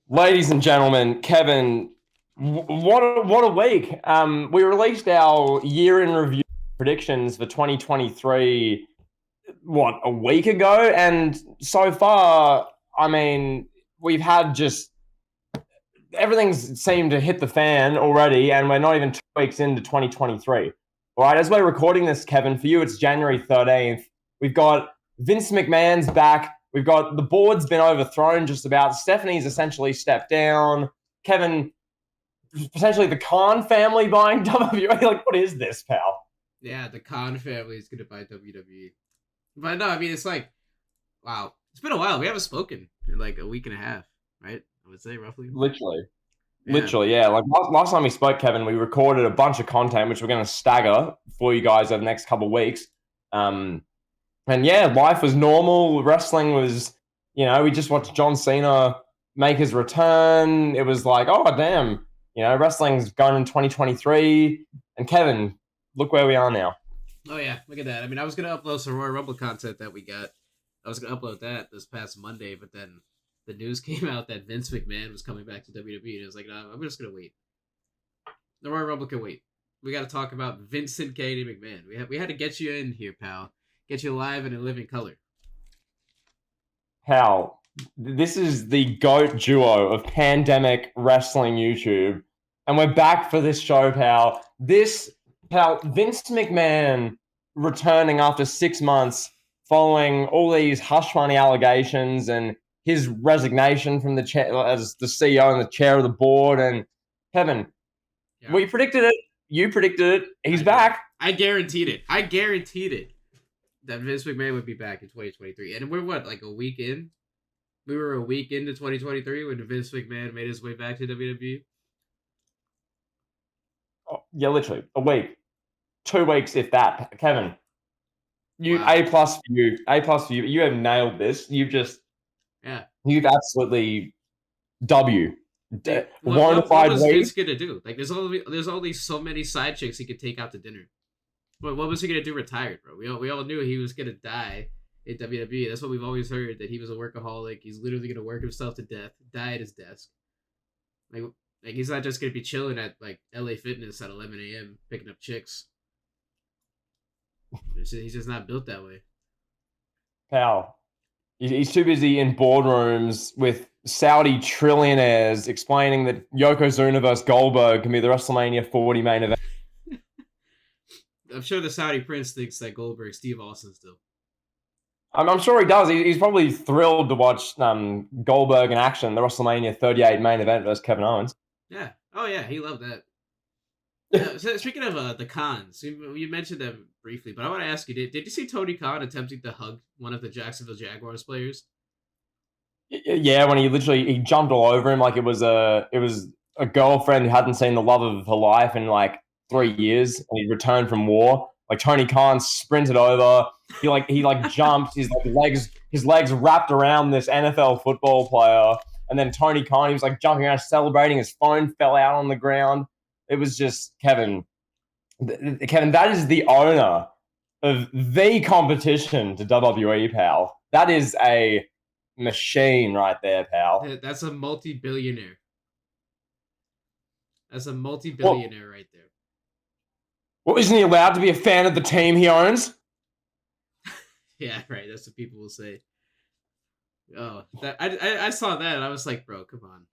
Ladies and gentlemen, Kevin, what a week! We released our year in review predictions for 2023. What, a week ago, and so far, I mean, we've had just everything's seemed to hit the fan already, and we're not even 2 weeks into 2023. All right, as we're recording this, Kevin, for you it's January 13th. We've got Vince McMahon's back. We've got the board's been overthrown just about. Stephanie's essentially stepped down. Kevin, potentially the Khan family buying WWE. Like, what is this, pal? Yeah, the Khan family is gonna buy WWE. But no, I mean it's like, wow, it's been a while. We haven't spoken in like a week and a half, right? I would say roughly. Literally. Yeah, Literally, yeah. Like last time we spoke, Kevin, we recorded a bunch of content which we're going to stagger for you guys over the next couple of weeks. Um, and yeah, life was normal. Wrestling was, we just watched John Cena make his return. It was like, oh damn, wrestling's going in 2023. And Kevin, look where we are now. Oh yeah, look at that. I mean, I was gonna upload some Royal Rumble content that we got. I was gonna upload that this past Monday, but then the news came out that Vince McMahon was coming back to WWE, and I was like, no, I'm just gonna wait. The Royal Rumble can wait. We got to talk about Vincent Kennedy McMahon. We had to get you in here, pal. Get you live and in living color. How this is the GOAT duo of pandemic wrestling YouTube, and we're back for this show, pal. Vince McMahon returning after 6 months following all these hush money allegations and his resignation from the chair as the CEO and the chair of the board. And Kevin, Yeah, we predicted it. You predicted it. He's back. I guaranteed it. I guaranteed it that Vince McMahon would be back in 2023. And we're what, like a week in? We were a week into 2023 when Vince McMahon made his way back to WWE. Oh, yeah, literally a week, 2 weeks, if that. Kevin, you Wow. A plus for you. A plus for you. You have nailed this. Yeah. You've absolutely W. What Bonafide was week. Vince gonna do? Like, there's only so many side chicks he could take out to dinner. What was he gonna do retired, bro? We all knew he was gonna die in WWE. That's what we've always heard, that he was a workaholic. He's literally gonna work himself to death, die at his desk. Like like he's not just gonna be chilling at like LA Fitness at 11 a.m. picking up chicks. He's just not built that way. Pal. He's too busy in boardrooms with Saudi trillionaires explaining that Yokozuna versus Goldberg can be the WrestleMania 40 main event. I'm sure the Saudi prince thinks that Goldberg's Steve Austin still. I'm sure he does. He's probably thrilled to watch Goldberg in action, the WrestleMania 38 main event versus Kevin Owens. Yeah. Oh yeah, he loved that. So speaking of the Khans, you mentioned them briefly, but I want to ask you: did you see Tony Khan attempting to hug one of the Jacksonville Jaguars players? Yeah, when he jumped all over him like it was a girlfriend who hadn't seen the love of her life in like Yeah. 3 years, and he returned from war. Like Tony Khan sprinted over. He jumped. His legs wrapped around this NFL football player, and then Tony Khan, he was like jumping around celebrating. His phone fell out on the ground. It was just Kevin. Kevin, that is the owner of the competition to WWE, pal. That is a machine right there, pal. That's a multi-billionaire. That's a Well, multi-billionaire right there. well, isn't he allowed to be a fan of the team he owns? Yeah, right. That's what people will say. Oh, that I saw that and I was like, bro, come on,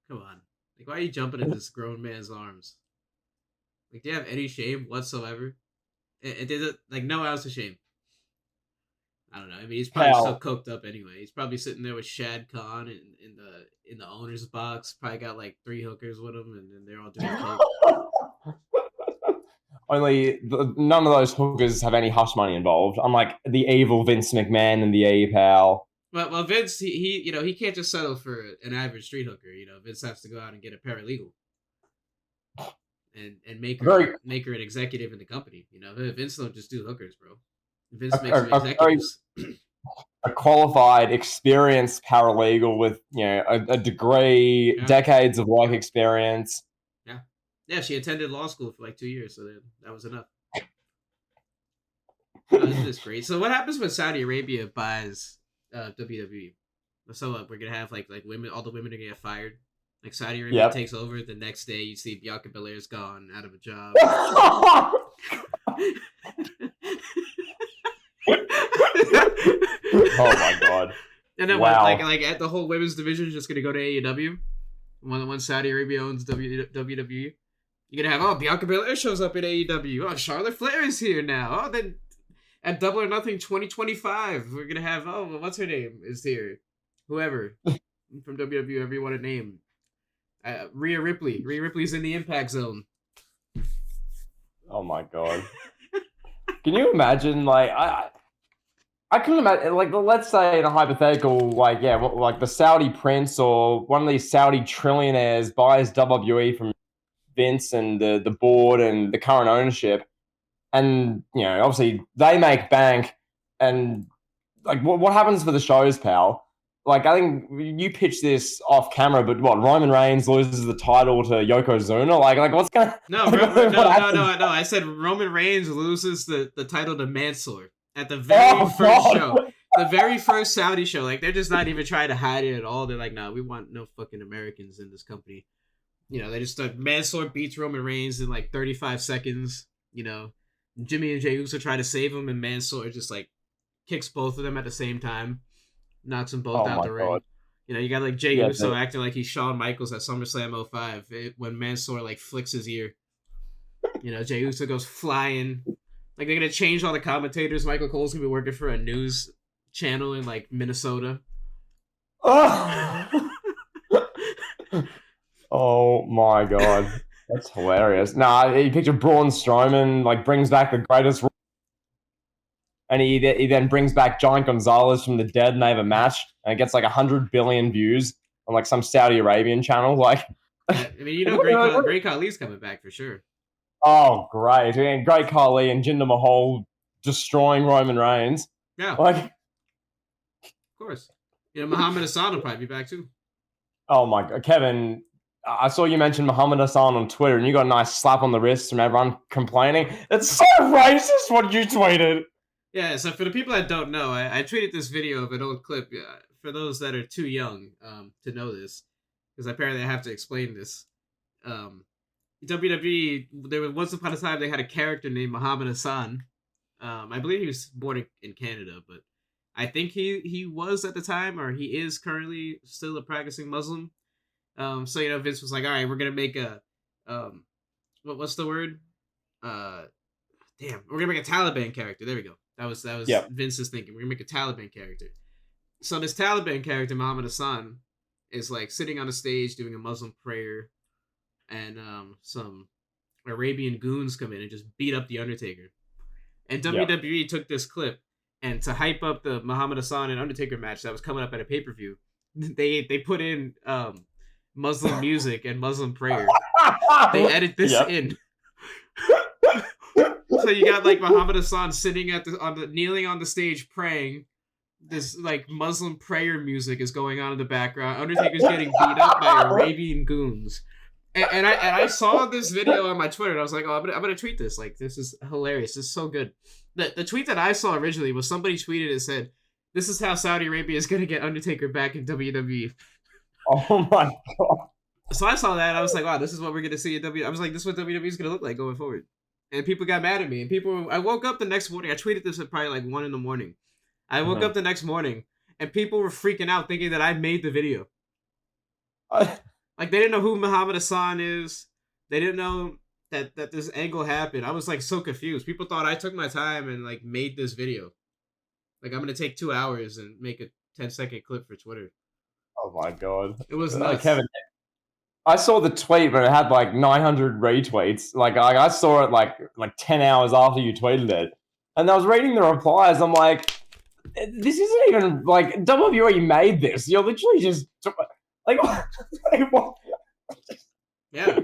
come on. Like, why are you jumping in this grown man's arms? Like, do you have any shame whatsoever? It did it like no ounce of shame. I don't know. I mean, he's probably so Pal. coked up anyway. He's probably sitting there with Shad Khan in the owner's box. Probably got like three hookers with him, and they're all doing coke. None of those hookers have any hush money involved, unlike the evil Vince McMahon and the A pal. Well, Vince, he can't just settle for an average street hooker. Vince has to go out and get a paralegal and make her Very, make her an executive in the company. Vince don't just do hookers, bro. Vince makes them a very executives. a qualified, experienced paralegal with a degree, Yeah, decades of work experience. yeah, yeah. She attended law school for like 2 years, so that was enough. Oh, this is great. So what happens when Saudi Arabia buys WWE? So we're gonna have like women, all the women are gonna get fired. Like Saudi Arabia Yep. takes over. The next day, you see Bianca Belair's gone, out of a job. Oh my god! And then Wow. like the whole women's division is just gonna go to AEW. When Saudi Arabia owns WWE, you're gonna have Bianca Belair shows up at AEW. Oh, Charlotte Flair is here now. Oh, then at Double or Nothing 2025, we're gonna have what's her name is here, whoever from WWE, whoever you want to name. Rhea Ripley. Rhea Ripley's in the Impact Zone. Oh my god! Can you imagine? Like I couldn't imagine. Like let's say in a hypothetical, like like the Saudi prince or one of these Saudi trillionaires buys WWE from Vince and the board and the current ownership, and obviously they make bank, and like what happens for the shows, pal? Like I think you pitched this off camera, but what, Roman Reigns loses the title to Yokozuna? Like what's gonna No, like, no. I said Roman Reigns loses the title to Mansoor at the very first show. The very first Saudi show. Like they're just not even trying to hide it at all. They're like, nah, we want no fucking Americans in this company. They just start, Mansoor beats Roman Reigns in like 35 seconds. Jimmy and Jey Uso try to save him, and Mansoor just like kicks both of them at the same time, knocks them both out the ring. You got like Jey Uso acting like he's Shawn Michaels at SummerSlam 05 when Mansoor like flicks his ear. Jey Uso goes flying. Like they're gonna change all the commentators. Michael Cole's gonna be working for a news channel in like Minnesota. Oh my god, that's hilarious. Nah, you picture Braun Strowman like brings back the greatest, and he then brings back Giant Gonzalez from the dead, and they have a match, and it gets like 100 billion views on like some Saudi Arabian channel. Like, I mean, Great Khali's coming back for sure. Oh, great! And Great Khali and Jinder Mahal destroying Roman Reigns. Yeah, like, of course. Muhammad Hassan will probably be back too. Oh my god, Kevin! I saw you mention Muhammad Hassan on Twitter, and you got a nice slap on the wrist from everyone complaining. It's so racist what you tweeted. Yeah, so for the people that don't know, I tweeted this video of an old clip. For those that are too young to know this, because apparently I have to explain this. WWE, there was once upon a time they had a character named Muhammad Hassan. I believe he was born in Canada, but I think he was at the time, or he is currently still a practicing Muslim. So Vince was like, all right, we're gonna make a what's the word? We're gonna make a Taliban character. There we go. That was Vince's thinking. We're gonna make a Taliban character. So this Taliban character, Muhammad Hassan, is like sitting on a stage doing a Muslim prayer, and some Arabian goons come in and just beat up the Undertaker. And WWE took this clip, and to hype up the Muhammad Hassan and Undertaker match that was coming up at a pay-per-view, they put in Muslim music and Muslim prayer. They edit this in. So you got like Muhammad Hassan sitting kneeling on the stage praying. This like Muslim prayer music is going on in the background. Undertaker's getting beat up by Arabian goons. And I saw this video on my Twitter, and I was like, I'm gonna tweet this. Like, this is hilarious. This is so good. The tweet that I saw originally was somebody tweeted and said, "This is how Saudi Arabia is gonna get Undertaker back in WWE." Oh my god! So I saw that, and I was like, wow, this is what we're gonna see in WWE. I was like, this is what WWE is gonna look like going forward. And people got mad at me. And I woke up the next morning. I tweeted this at probably like 1 a.m. I woke up the next morning, and people were freaking out, thinking that I made the video. Like, they didn't know who Muhammad Hassan is. They didn't know that this angle happened. I was like so confused. People thought I took my time and like made this video. Like, I'm gonna take 2 hours and make a 10-second clip for Twitter. Oh my god! It was nuts. Kevin, I saw the tweet, but it had like 900 retweets. Like I saw it like 10 hours after you tweeted it, and I was reading the replies. I'm like, this isn't even like WWE made this. You're literally just like, what? Yeah.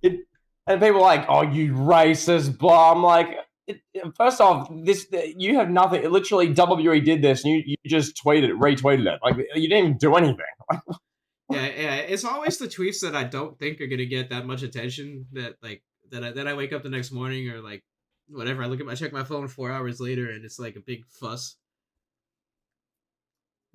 And people are like, oh, you racist, blah. I'm like, first off, you have nothing. Literally, WWE did this, and you just retweeted it. Like, you didn't even do anything. Yeah. It's always the tweets that I don't think are gonna get that much attention that I wake up the next morning or like whatever. I check my phone 4 hours later, and it's like a big fuss.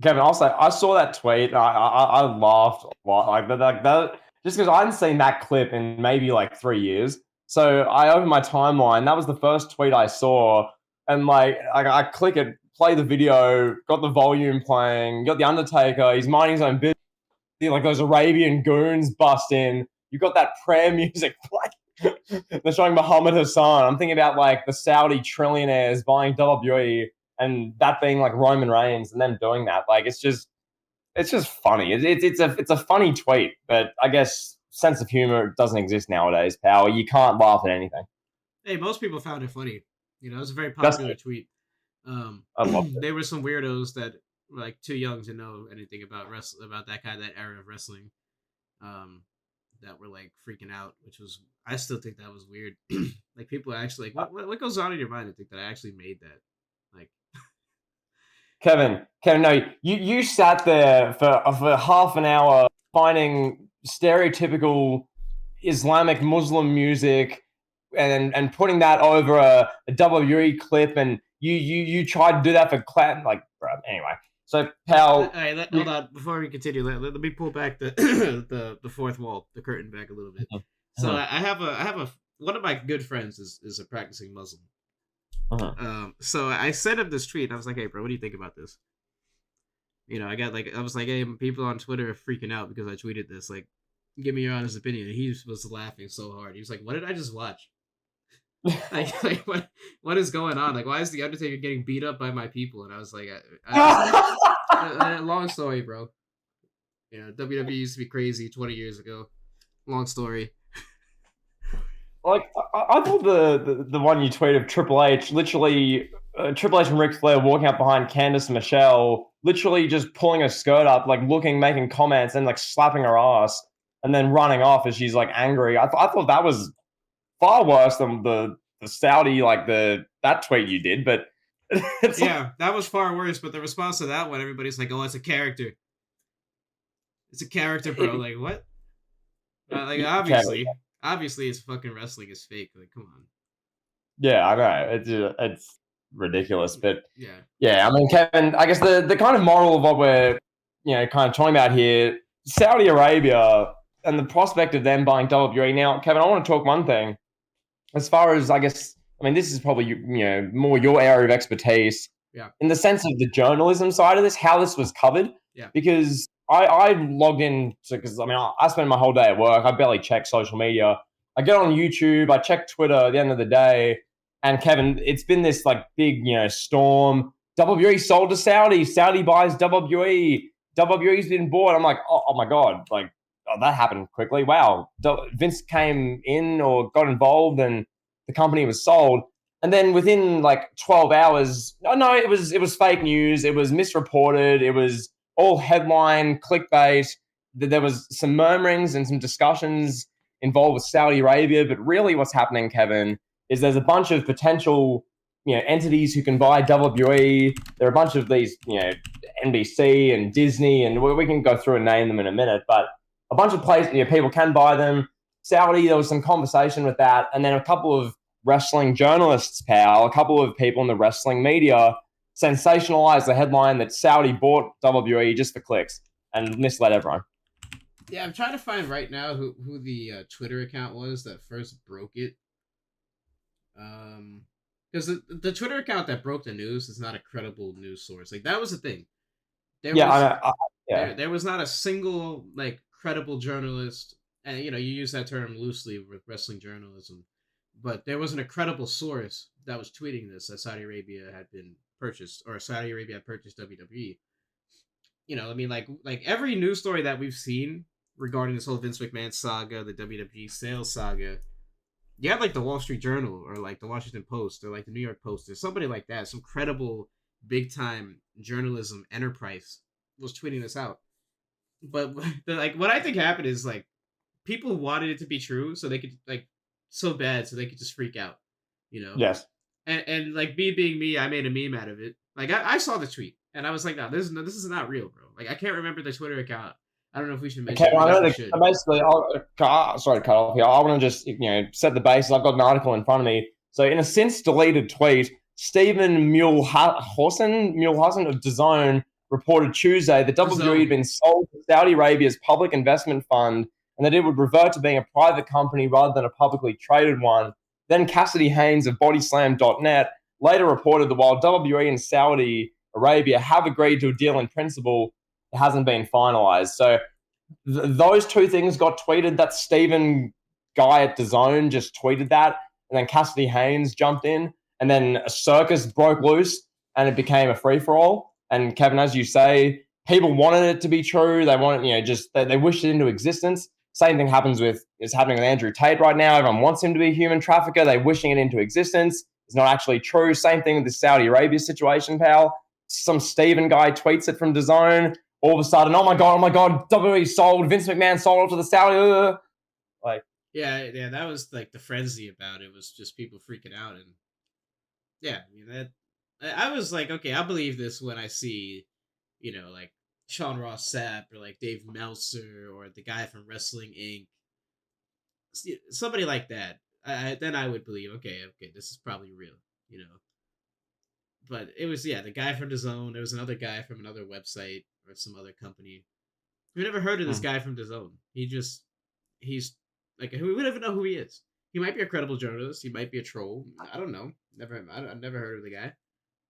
Kevin, also, I saw that tweet. And I laughed a lot, like that, just because I hadn't seen that clip in maybe like 3 years. So I opened my timeline. That was the first tweet I saw, and like I click it, play the video, got the volume playing, got the Undertaker. He's minding his own business. Like those Arabian goons bust in. You got that prayer music playing. They're showing Muhammad Hassan. I'm thinking about like the Saudi trillionaires buying WWE, and that being like Roman Reigns, and them doing that. Like it's just funny. It's a funny tweet, but I guess sense of humor doesn't exist nowadays, pal. You can't laugh at anything. Hey, most people found it funny. You know, it was a very That's popular tweet. I love it. There were some weirdos that were like too young to know anything about about that era of wrestling. That were like freaking out, which was I still think that was weird. Like people are actually like, what goes on in your mind to think that I actually made that? Like, Kevin, no, you sat there for half an hour finding stereotypical Islamic Muslim music and putting that over a WWE clip, and you tried to do that for clout, like, bro. Anyway, so pal, all right, hold on before we continue. Let me pull back the the fourth wall, the curtain back a little bit. So I have a one of my good friends is a practicing Muslim. So I sent him this tweet. And I was like, "Hey, bro, what do you think about this?" You know, I was like, "Hey, people on Twitter are freaking out because I tweeted this. Like, give me your honest opinion." And he was laughing so hard. He was like, "What did I just watch? like what is going on? Like, why is the Undertaker getting beat up by my people?" And I was like, long story, bro. You know, WWE used to be crazy 20 years ago. Long story. Like I thought the one you tweeted of Triple H, literally Triple H and Ric Flair walking up behind Candice and Michelle, literally just pulling her skirt up, like looking, making comments, and like slapping her ass, and then running off as she's like angry. I thought that was far worse than the Saudi, like that tweet you did. But it's yeah, that was far worse. But the response to that one, everybody's like, "Oh, it's a character. It's a character, bro." Like what? Like obviously, it's fucking wrestling is fake. Like, come on. Yeah, I know it's ridiculous, but yeah. I mean, Kevin, I guess the kind of moral of what we're kind of talking about here, Saudi Arabia and the prospect of them buying WWE. Now, Kevin, I want to talk one thing. As far as, I guess, I mean, this is probably more your area of expertise. Yeah. In the sense of the journalism side of this, how this was covered. Yeah. Because I logged in because I mean I spend my whole day at work. I barely check social media. I get on YouTube. I check Twitter at the end of the day. And Kevin, it's been this like big storm. WWE sold to Saudi. Saudi buys WWE. WWE's been bought. I'm like, oh my god, like that happened quickly. Wow, Vince came in or got involved, and the company was sold. And then within like 12 hours, no, it was fake news. It was misreported. It was all headline clickbait. There was some murmurings and some discussions involved with Saudi Arabia, but really what's happening, Kevin, is there's a bunch of potential entities who can buy WWE. There are a bunch of these NBC and Disney, and we can go through and name them in a minute, but a bunch of places people can buy them. Saudi, there was some conversation with that, and then a couple of wrestling journalists, pal, a couple of people in the wrestling media sensationalized the headline that Saudi bought WWE just for clicks and misled everyone. Yeah, I'm trying to find right now who the Twitter account was that first broke it. Because the Twitter account that broke the news is not a credible news source. Like that was the thing. There was not a single like credible journalist, and you use that term loosely with wrestling journalism, but there wasn't a credible source that was tweeting this that Saudi Arabia had been purchased or Saudi Arabia had purchased WWE. I mean, like every news story that we've seen regarding this whole Vince McMahon saga, the WWE sales saga, you have like the Wall Street Journal or like the Washington Post or like the New York Post or somebody like that, some credible big time journalism enterprise was tweeting this out. But like what I think happened is like people wanted it to be true so they could so bad so they could just freak out, Yes. And like me being me, I made a meme out of it. Like I saw the tweet and I was like, no, this is not real, bro. Like I can't remember the Twitter account. I don't know if we should mention it. Basically, sorry to cut off here. I want to just set the base. I've got an article in front of me. So in a since deleted tweet, Stephen Mulhausen of DAZN reported Tuesday that WWE had been sold to Saudi Arabia's public investment fund and that it would revert to being a private company rather than a publicly traded one. Then Cassidy Haynes of Bodyslam.net later reported that while WWE and Saudi Arabia have agreed to a deal in principle, it hasn't been finalized. So those two things got tweeted. That Stephen guy at DAZN just tweeted that, and then Cassidy Haynes jumped in, and then a circus broke loose, and it became a free-for-all. And Kevin, as you say, people wanted it to be true. They wanted, they wished it into existence. Same thing is happening with Andrew Tate right now. Everyone wants him to be a human trafficker. They're wishing it into existence. It's not actually true. Same thing with the Saudi Arabia situation, pal. Some Steven guy tweets it from DAZN. All of a sudden, oh my god, WWE sold, Vince McMahon sold to the Saudi. Yeah, that was like the frenzy about it was just people freaking out, and yeah, I was like, okay, I'll believe this when I see, like Sean Ross Sapp or like Dave Meltzer or the guy from Wrestling Inc. Somebody like that. Then I would believe, okay, this is probably real, But it was the guy from DAZN. There was another guy from another website or some other company. We've never heard of this guy from DAZN. He's like, we would never know who he is. He might be a credible journalist. He might be a troll. I don't know. I've never heard of the guy.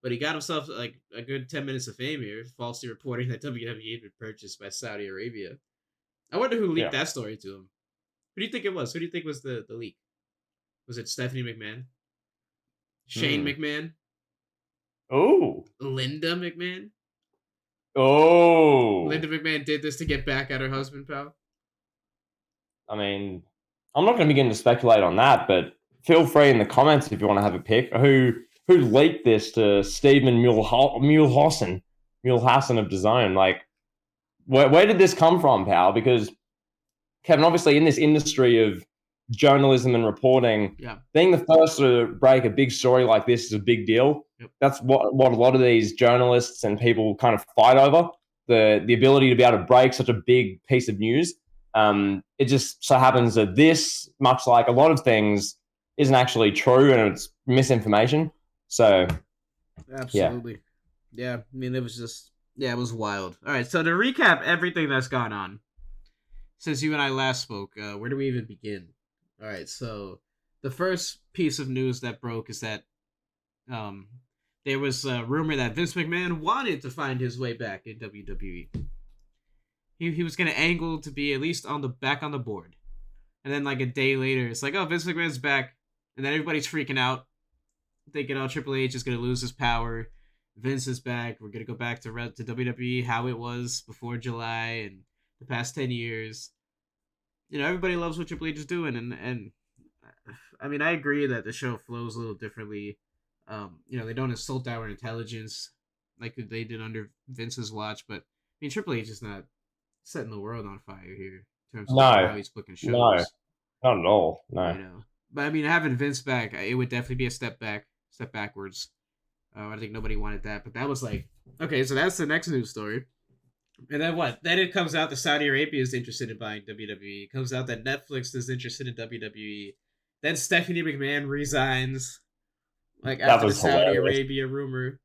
But he got himself like a good 10 minutes of fame here, falsely reporting that WWE had been purchased by Saudi Arabia. I wonder who leaked that story to him. Who do you think it was? Who do you think was the leak? Was it Stephanie McMahon? Shane McMahon? Oh. Linda McMahon? Oh. Linda McMahon did this to get back at her husband, pal? I mean, I'm not going to begin to speculate on that, but feel free in the comments if you want to have a pick. Who leaked this to Stephen Muhlhausen of DAZN? Like, where did this come from, pal? Because, Kevin, obviously in this industry of journalism and reporting, being the first to break a big story like this is a big deal. Yep. That's what a lot of these journalists and people kind of fight over, the ability to be able to break such a big piece of news. It just so happens that this, much like a lot of things, isn't actually true and it's misinformation. So, absolutely. Yeah, I mean, it was just, it was wild. All right, so to recap everything that's gone on since you and I last spoke, where do we even begin? All right, so the first piece of news that broke is that there was a rumor that Vince McMahon wanted to find his way back in WWE. He was going to angle to be at least back on the board. And then like a day later, it's like, oh, Vince McMahon's back. And then everybody's freaking out, thinking, oh, Triple H is going to lose his power. Vince is back. We're going to go back to WWE, how it was before July and the past 10 years. Everybody loves what Triple H is doing. And I mean, I agree that the show flows a little differently. They don't insult our intelligence like they did under Vince's watch. But, I mean, Triple H is not setting the world on fire here in terms of how he's booking shows. No, not at all. No. But I mean, having Vince back, it would definitely be a step backwards. I think nobody wanted that, but that was like, okay, so that's the next news story. And then what? Then it comes out that Saudi Arabia is interested in buying WWE. It comes out that Netflix is interested in WWE. Then Stephanie McMahon resigns, like after the Saudi Arabia rumor.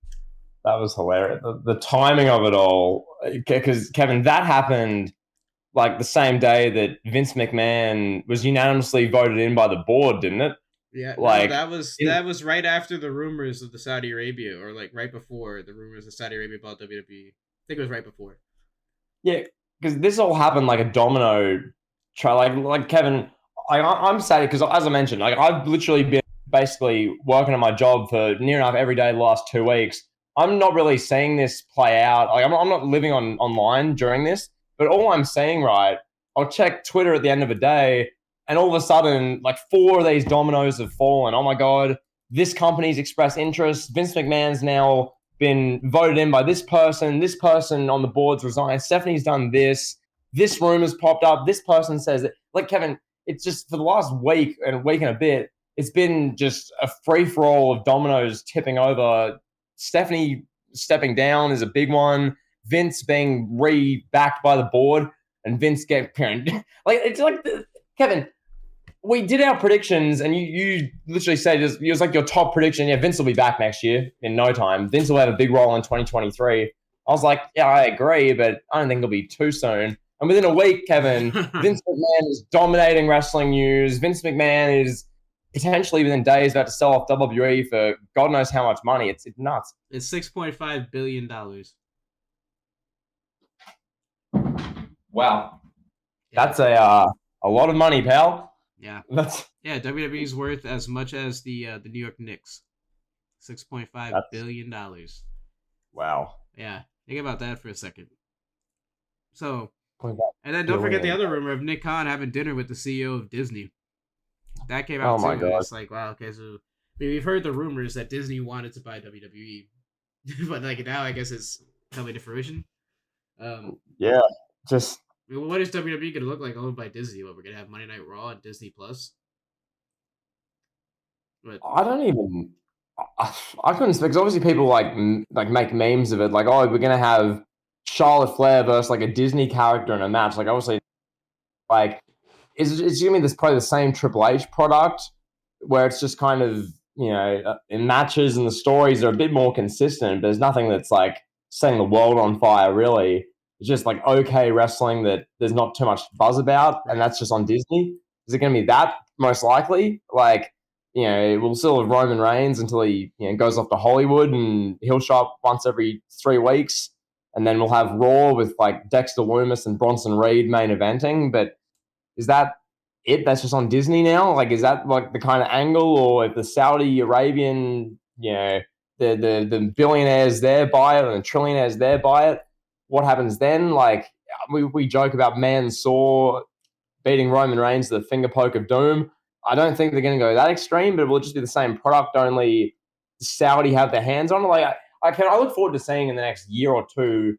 That was hilarious. The timing of it all, because Kevin, that happened like the same day that Vince McMahon was unanimously voted in by the board, didn't it? Yeah, like that was right after the rumors of the Saudi Arabia, or like right before the rumors of Saudi Arabia bought WWE. I think it was right before. Yeah, because this all happened like a domino trail. Like Kevin, I'm sad because, as I mentioned, like I've literally been basically working at my job for near enough every day the last 2 weeks. I'm not really seeing this play out. Like I'm not living online during this, but all I'm seeing, right, I'll check Twitter at the end of the day, and all of a sudden, like 4 of these dominoes have fallen. Oh my God, this company's expressed interest. Vince McMahon's now been voted in by this person on the board's resigned. Stephanie's done this rumor's popped up. This person says that. Like, Kevin, it's just for the last week and a bit, it's been just a free-for-all of dominoes tipping over. Stephanie stepping down is a big one. Vince being re-backed by the board, and Vince get like it's like Kevin. We did our predictions, and you literally said it was like your top prediction. Yeah, Vince will be back next year in no time. Vince will have a big role in 2023. I was like, yeah, I agree, but I don't think it'll be too soon. And within a week, Kevin, Vince McMahon is dominating wrestling news. Vince McMahon is potentially within days about to sell off WWE for God knows how much money. It's nuts. It's $6.5 billion. Wow, Yeah, that's a lot of money, pal. yeah, That's yeah. WWE's worth as much as the New York Knicks. that's $6.5 billion. wow. Yeah, think about that for a second. So, Point that and then don't forget the billion. other rumor of Nick Khan having dinner with the CEO of Disney. That came Oh out my too. god. It's like, wow, okay, so I mean, we've heard the rumors that Disney wanted to buy WWE, but like now I guess it's coming to fruition. Um, Yeah, just what is WWE gonna look like owned by Disney? What, we're gonna have Monday Night Raw and Disney Plus? But I don't even. I couldn't because obviously people like make memes of it, like, oh, we're gonna have Charlotte Flair versus like a Disney character in a match. Like obviously, like it's gonna be this probably the same Triple H product where it's just kind of in matches and the stories are a bit more consistent, but there's nothing that's like setting the world on fire really. It's just like okay wrestling that there's not too much buzz about, and right, that's just on Disney. Is it going to be that most likely? Like we'll still have Roman Reigns until he goes off to Hollywood and he'll show up once every 3 weeks, and then we'll have Raw with like Dexter Lumis and Bronson Reed main eventing, but is that it? That's just on Disney now? Like, is that like the kind of angle, or if the Saudi Arabian, the billionaires there buy it and the trillionaires there buy it, what happens then? Like, we joke about Mansoor beating Roman Reigns to the finger poke of doom. I don't think they're going to go that extreme, but it will just be the same product, only Saudi have their hands on it. Like, I look forward to seeing in the next year or two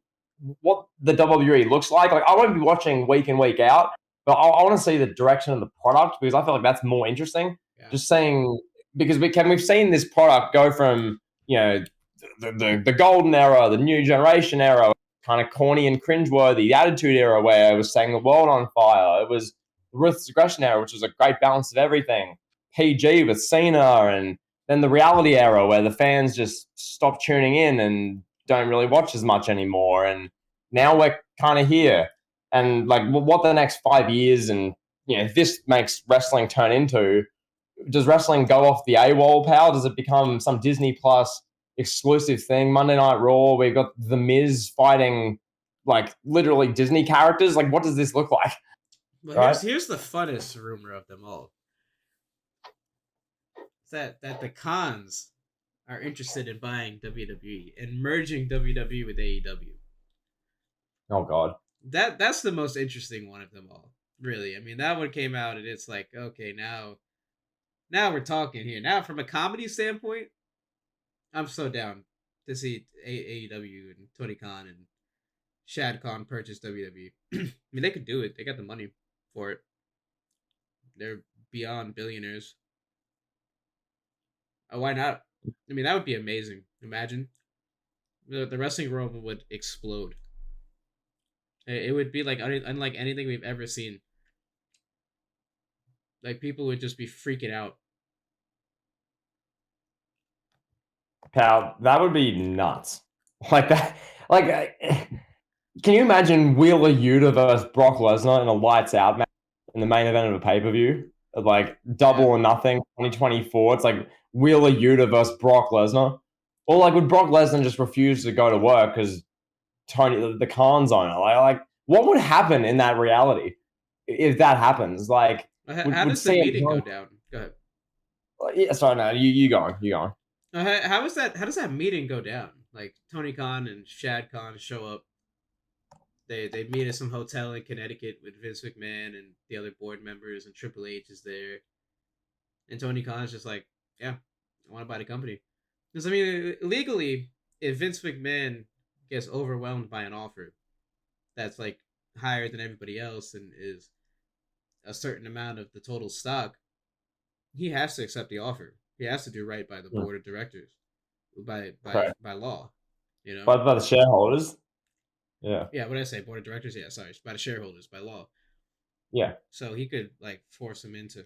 what the WWE looks like. Like, I won't be watching week in, week out, but I want to see the direction of the product because I feel like that's more interesting. yeah. Just saying, because we've seen this product go from, the golden era, the new generation era, kind of corny and cringeworthy, the attitude era where it was setting the world on fire. It was the ruthless aggression era, which was a great balance of everything. PG with Cena, and then the reality era where the fans just stop tuning in and don't really watch as much anymore. And now we're kind of here. And like what the next 5 years and this makes wrestling turn into. Does wrestling go off the AWOL, pal? Does it become some Disney Plus exclusive thing? Monday Night Raw, we've got The Miz fighting like literally Disney characters. Like, what does this look like? Well, Right? here's the funnest rumor of them all. It's that the cons are interested in buying WWE and merging WWE with AEW. Oh God. That's the most interesting one of them all. Really, I mean that one came out and it's like, okay, now we're talking here. Now from a comedy standpoint, I'm so down to see AEW and Tony Khan and Shad Khan purchase WWE. I mean they could do it. They got the money for it. They're beyond billionaires. Why not? I mean that would be amazing. Imagine the wrestling world would explode. It would be like unlike anything we've ever seen. Like people would just be freaking out. Pal, that would be nuts. Like that. Like, can you imagine Wheeler Yuta versus Brock Lesnar in a lights out match in the main event of a pay per view? Like Double Yeah. or Nothing 2024. It's like Wheeler Yuta versus Brock Lesnar. Or like would Brock Lesnar just refuse to go to work because Tony the Khan's owner? Like what would happen in that reality if that happens? Like How would does the CM meeting go Punk? down? Go ahead. Yeah, sorry, no, you go on, you go on. How is that? How does that meeting go down? Like Tony Khan and Shad Khan show up. They meet at some hotel in Connecticut with Vince McMahon and the other board members, and Triple H is there. And Tony Khan's just like, yeah, I want to buy the company. Because I mean, legally, if Vince McMahon gets overwhelmed by an offer that's like higher than everybody else and is a certain amount of the total stock, he has to accept the offer. He has to do right by the Yeah, board of directors, by by correct. by law. You know. By the shareholders. Yeah, Yeah, what did I say? Board of directors. Yeah, sorry, by the shareholders, by law. yeah, So he could like force him into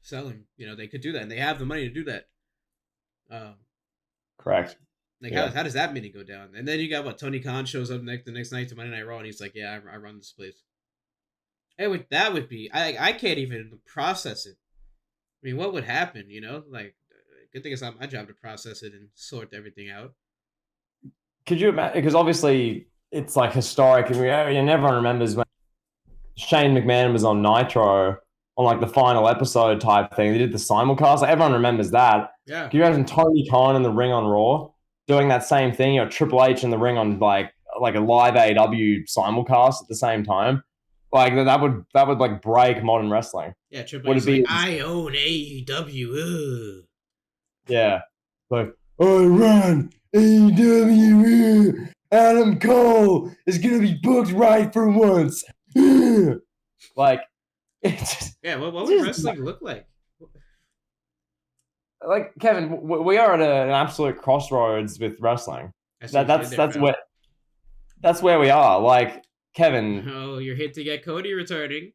selling. You know, they could do that, and they have the money to do that. Um, correct. Like Yeah. how does that meeting go down? And then you got what Tony Khan shows up the next night to Monday Night Raw, and he's like, "Yeah, I run this place." That would be I can't even process it. I mean, what would happen? Like good thing it's not my job to process it and sort everything out. Could you imagine? Because obviously it's like historic, and everyone remembers when Shane McMahon was on Nitro on like the final episode type thing. They did the simulcast. Like, everyone remembers that. Yeah, Can you imagine Tony Khan in the ring on Raw doing that same thing? Triple H in the ring on like a live AW simulcast at the same time. Like that would like break modern wrestling. yeah. Triple Would H it is like, be? I own AEW. Ugh. Yeah. Like, I run AEW. Adam Cole is gonna be booked right for once. Like, it's Yeah, what would just wrestling look like? like Kevin. We are at an absolute crossroads with wrestling. I see what you did there, That's pal. where we are. Like Kevin. Oh, you're hinting at Cody returning.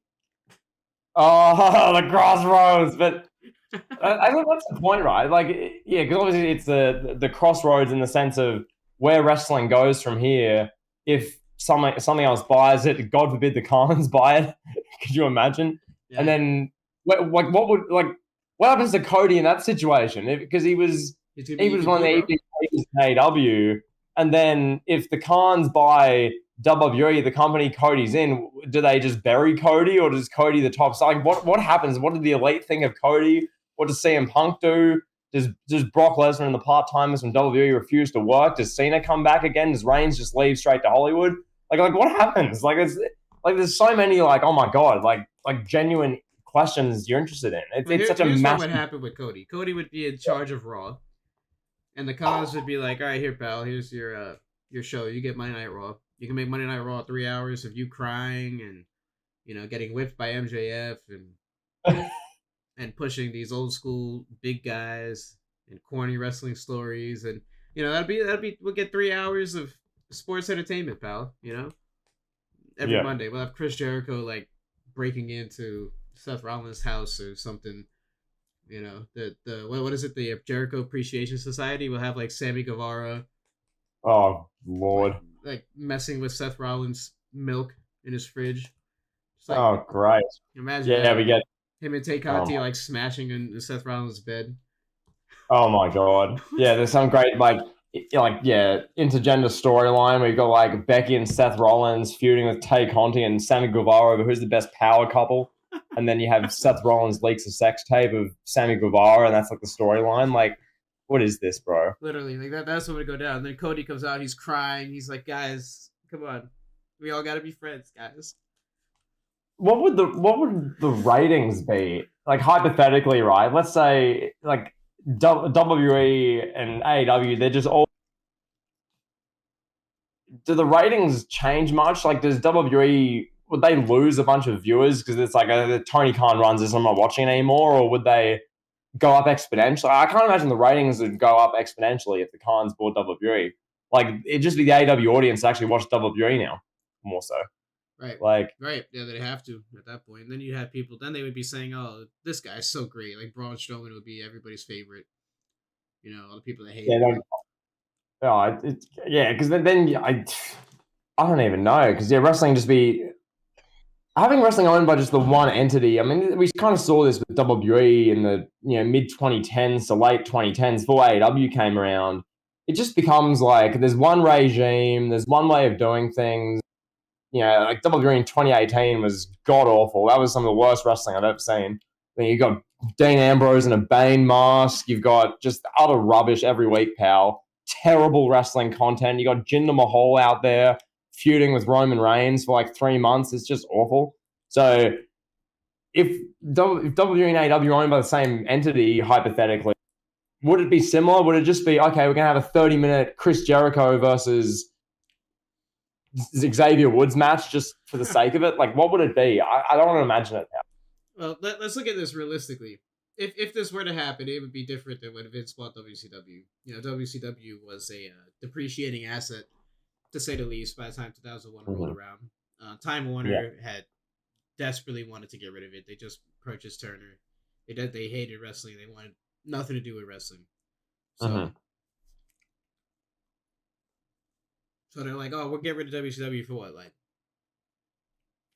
Oh, the crossroads. But I think that's the point, right? Like, yeah, because obviously it's the crossroads in the sense of where wrestling goes from here. If something else buys it, God forbid the Khans buy it. Could you imagine? Yeah. And then, what happens to Cody in that situation? Because he was one of the AEW, and then if the Khans buy WWE, the company Cody's in, do they just bury Cody, or does Cody the top? So like, what happens? What did the elite think of Cody? What does CM Punk do? Does Brock Lesnar and the part timers from WWE refuse to work? Does Cena come back again? Does Reigns just leave straight to Hollywood? Like what happens? Like it's like there's so many like, oh my god, like genuine questions you're interested in. It's such a here's massive. what would happen with Cody. Cody would be in charge of Raw, and the Khans would be like, "All right, here, pal. Here's your show. You get Monday Night Raw. You can make Monday Night Raw 3 hours of you crying and getting whipped by MJF and pushing these old school big guys and corny wrestling stories, and that'd be we'll get 3 hours of sports entertainment, pal. Every Yeah. Monday we'll have Chris Jericho like breaking into Seth Rollins' house or something. What is it? The Jericho Appreciation Society will have like Sammy Guevara. Oh Lord. Like messing with Seth Rollins' milk in his fridge. Like, oh great. imagine Yeah, that. we get. Him and Tay Conti like smashing in Seth Rollins' bed. Oh my god. Yeah, there's some great intergender storyline where you've got like Becky and Seth Rollins feuding with Tay Conti and Sammy Guevara over who's the best power couple. And then you have Seth Rollins leaks a sex tape of Sammy Guevara, and that's like the storyline. Like, what is this, bro? Literally, like that's what would go down. And then Cody comes out, he's crying. He's like, "Guys, come on, we all gotta be friends, guys." What would the ratings be? Like hypothetically, right? Let's say like WWE and AEW, they're just all. Do the ratings change much? Like, does WWE, would they lose a bunch of viewers because it's like Tony Khan runs this, I'm not watching it anymore, or would they go up exponentially? I can't imagine the ratings would go up exponentially if the Khans bought WWE. Like, it'd just be the AEW audience to actually watch WWE now, more so. Right. Like, right. Yeah, they have to at that point. And then you'd have people, then they would be saying, "Oh, this guy's so great." Like Braun Strowman would be everybody's favorite. All the people that hate him. Because then I don't even know, because wrestling just be having wrestling owned by just the one entity. I mean, we kind of saw this with WWE in the mid 2010s to late 2010s before AEW came around. It just becomes like there's one regime, there's one way of doing things. Like WWE in 2018 was god awful. That was some of the worst wrestling I've ever seen. Then you got Dean Ambrose in a Bane mask. You've got just utter rubbish every week, pal. Terrible wrestling content. You got Jinder Mahal out there feuding with Roman Reigns for like 3 months. It's just awful. So if WWE and AEW are owned by the same entity, hypothetically, would it be similar? Would it just be, okay, we're going to have a 30-minute Chris Jericho versus Xavier Woods match just for the sake of it? Like, what would it be? I don't want to imagine it now. Well, let's look at this realistically. If this were to happen, it would be different than when Vince bought WCW. WCW was a depreciating asset, to say the least, by the time 2001 rolled around. Time Warner had desperately wanted to get rid of it. They just purchased Turner. They hated wrestling. They wanted nothing to do with wrestling. So So they're like, oh, we'll get rid of WCW for what? Like,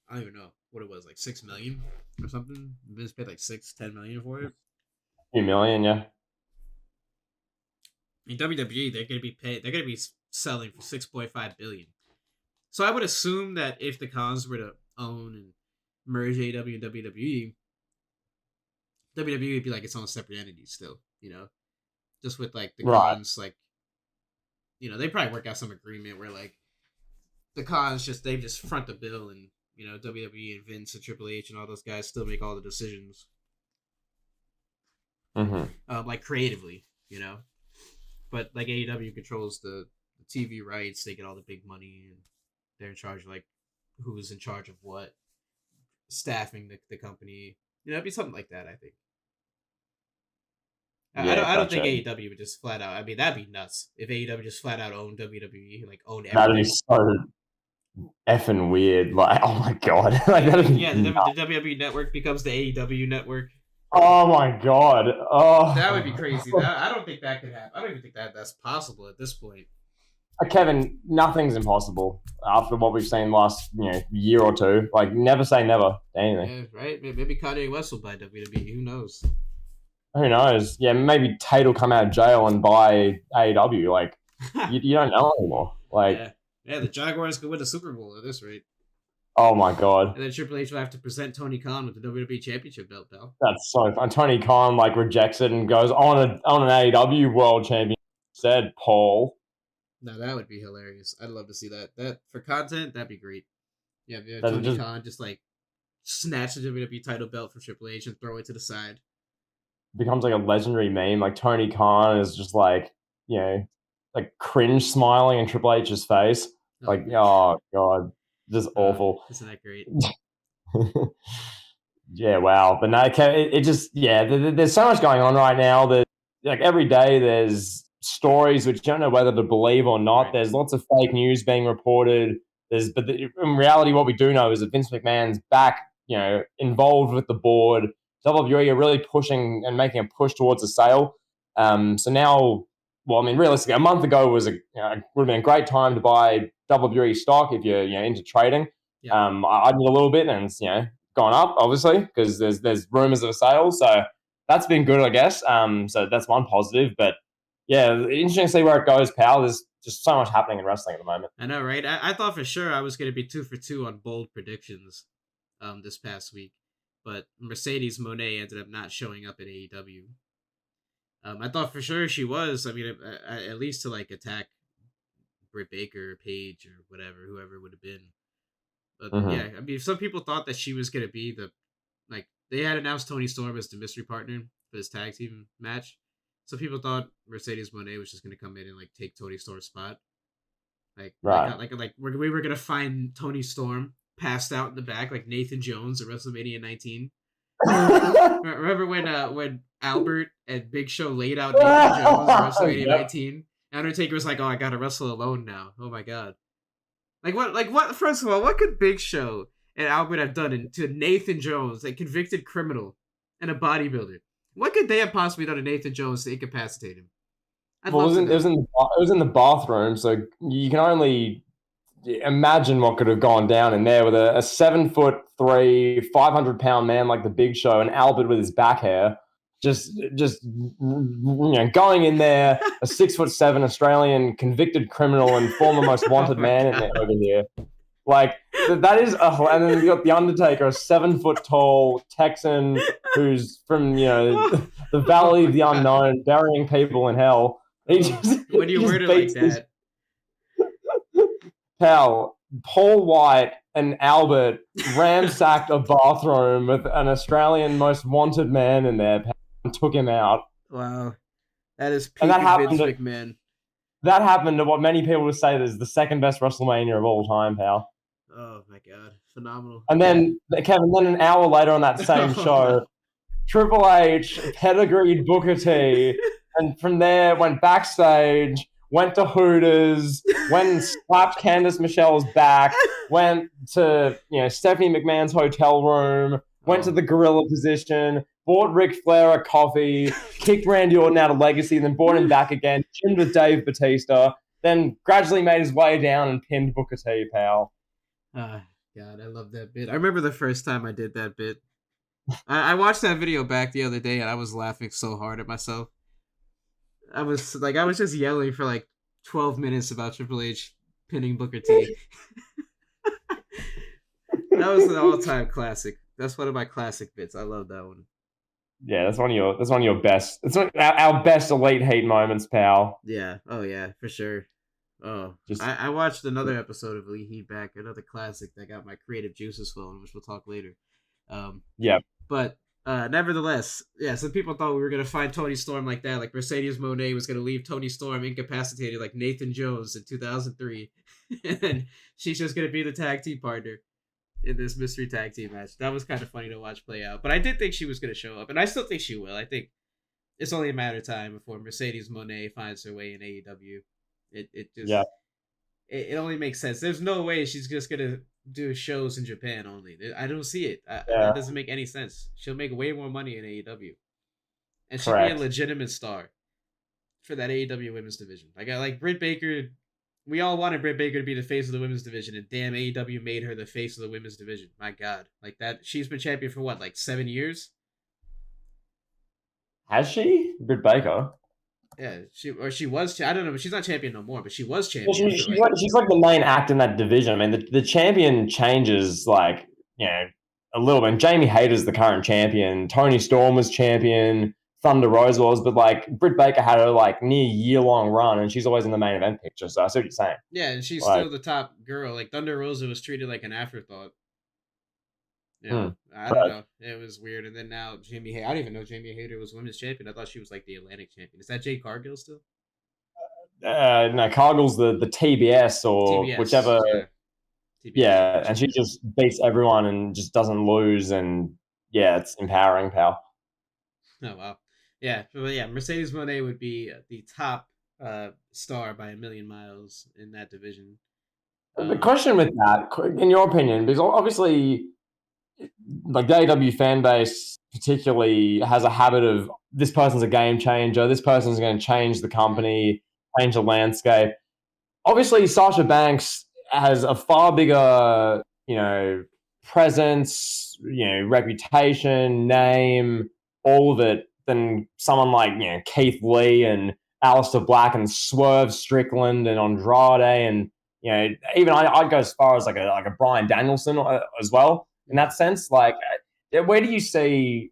I don't even know what it was, like $6 million or something. Vince paid like 6-10 million for it. $2 million, yeah. In WWE, they're gonna be selling for 6.5 billion. So I would assume that if the Khans were to own and merge AEW and WWE, WWE would be like its own separate entity still, just with like the Khans, like, they probably work out some agreement where like the Khans they just front the bill, and WWE and Vince and Triple H and all those guys still make all the decisions, like creatively, but like AEW controls the TV rights, they get all the big money, and they're in charge of like who's in charge of what, staffing the company. It'd be something like that, I think. Yeah, I don't think AEW would just flat out. I mean, that'd be nuts if AEW just flat out owned WWE, like owned everything. That'd be so effing weird. Like, oh my god. Like, the WWE network becomes the AEW network. Oh my god. Oh, that would be crazy. I don't think that could happen. I don't even think that's possible at this point. Kevin, nothing's impossible after what we've seen last year or two. Like, never say never to anything. Yeah, right? Maybe Kanye West will buy WWE. Who knows? Who knows? Yeah, maybe Tate will come out of jail and buy AEW. Like, you don't know anymore. Like, yeah, the Jaguars could win the Super Bowl at this rate. Oh my god! And then Triple H will have to present Tony Khan with the WWE Championship belt, pal. That's so fun. Tony Khan rejects it and goes on an AEW World Champion. Said Paul. No, that would be hilarious. I'd love to see that. That for content, that'd be great. Yeah, Tony Khan just snatch the WWE title belt from Triple H and throw it to the side. Becomes like a legendary meme. Like Tony Khan is just cringe smiling in Triple H's face. Oh god, just awful. Isn't that great? Yeah, wow. But no, it just there's so much going on right now that every day there's stories which you don't know whether to believe or not. Right. There's lots of fake news being reported. In reality, what we do know is that Vince McMahon's back, involved with the board. WWE are really pushing and making a push towards a sale. So now, realistically, a month ago would have been a great time to buy WWE stock if you're into trading. Yeah. I did a little bit, and it's gone up obviously because there's rumors of a sale. So that's been good, I guess. So that's one positive. But yeah, interesting to see where it goes, pal. There's just so much happening in wrestling at the moment. I know, right? I thought for sure I was going to be 2 for 2 on bold predictions this past week. But Mercedes Moné ended up not showing up at AEW. I thought for sure she was. I mean, at least to attack Britt Baker, Paige, or whoever it would have been. But yeah, I mean, some people thought that she was gonna be they had announced Toni Storm as the mystery partner for this tag team match. So people thought Mercedes Moné was just gonna come in and take Toni Storm's spot. We were gonna find Toni Storm passed out in the back like Nathan Jones at WrestleMania 19. Remember when Albert and Big Show laid out Nathan Jones at WrestleMania 19? Undertaker was like, "Oh, I gotta wrestle alone now." Oh my god! What? First of all, what could Big Show and Albert have done to Nathan Jones, a convicted criminal and a bodybuilder? What could they have possibly done to Nathan Jones to incapacitate him? It was in the bathroom, so you can only imagine what could have gone down in there with a 7'3", 500-pound man like the Big Show and Albert with his back hair, just going in there, a 6'7" Australian convicted criminal and former most wanted man in there over here. That is, and then you got the Undertaker, a 7 foot tall Texan who's from the Valley of the Unknown, burying people in hell. When you word it like that. Pal, Paul White and Albert ransacked a bathroom with an Australian most wanted man in there and took him out. Wow. That is peak Vince McMahon. That happened to what many people would say is the second best WrestleMania of all time, pal. Oh, my God. Phenomenal. And then, Kevin, an hour later on that same show, Triple H pedigreed Booker T, and from there went backstage, went to Hooters, went and slapped Candice Michelle's back, went to Stephanie McMahon's hotel room, went to the gorilla position, bought Ric Flair a coffee, kicked Randy Orton out of Legacy, then brought him back again, gymmed with Dave Bautista, then gradually made his way down and pinned Booker T, pal. Ah, God, I love that bit. I remember the first time I did that bit. I watched that video back the other day and I was laughing so hard at myself. I was just yelling for like 12 minutes about Triple H pinning Booker T. That was an all-time classic. That's one of my classic bits. I love that one. Yeah, that's one of your best. It's one, our best elite heat moments, pal. Yeah. Oh yeah, for sure. Oh, Just I watched another episode of Elite Heat back, another classic that got my creative juices flowing, which we'll talk later. Um, yeah, but nevertheless, yeah, some people thought we were gonna find Tony Storm like that, like Mercedes Moné was gonna leave Tony Storm incapacitated like Nathan Jones in 2003, and then she's just gonna be the tag team partner in this mystery tag team match. That was kind of funny to watch play out. But I did think she was gonna show up, and I still think she will. I think it's only a matter of time before Mercedes Moné finds her way in AEW. It just yeah, it only makes sense. There's no way she's just gonna do shows in Japan only. I don't see it. yeah. That doesn't make any sense. She'll make way more money in AEW, and she'll be a Correct. legitimate star for that AEW women's division. Like Britt Baker. We all wanted Britt Baker to be the face of the women's division, and damn, AEW made her the face of the women's division. My God, like that. She's been champion for what, like 7 years? Has she, Britt Baker? Yeah, she was. I don't know, but she's not champion no more. But she was Well, champion for like. she's like the main act in that division. I mean, the champion changes like a little bit. And Jamie Hayter's the current champion. Tony Storm was champion. Thunder Rose was, but like Britt Baker had a like near year-long run, and she's always in the main event picture. So I see what you're saying. Yeah, and she's Like, still the top girl. Like Thunder Rosa was treated like an afterthought. I don't right. know. It was weird. And then now Jamie Hayter. I didn't even know Jamie Hayter was women's champion. I thought she was like the Atlantic champion. Is that Jade Cargill still? No, Cargill's the TBS or TBS. whichever. Yeah. TBS. Yeah, and she just beats everyone and just doesn't lose, and yeah, it's empowering, pal. Oh wow. Yeah, but yeah, Mercedes Moné would be the top star by a million miles in that division. The question with that, in your opinion, because obviously, like the AEW fan base particularly has a habit of this person's a game changer, this person's going to change the company, change the landscape. Obviously, Sasha Banks has a far bigger, presence, reputation, name, all of it than someone like Keith Lee and Aleister Black and Swerve Strickland and Andrade and even I'd go as far as like a Bryan Danielson as well in that sense. Like, where do you see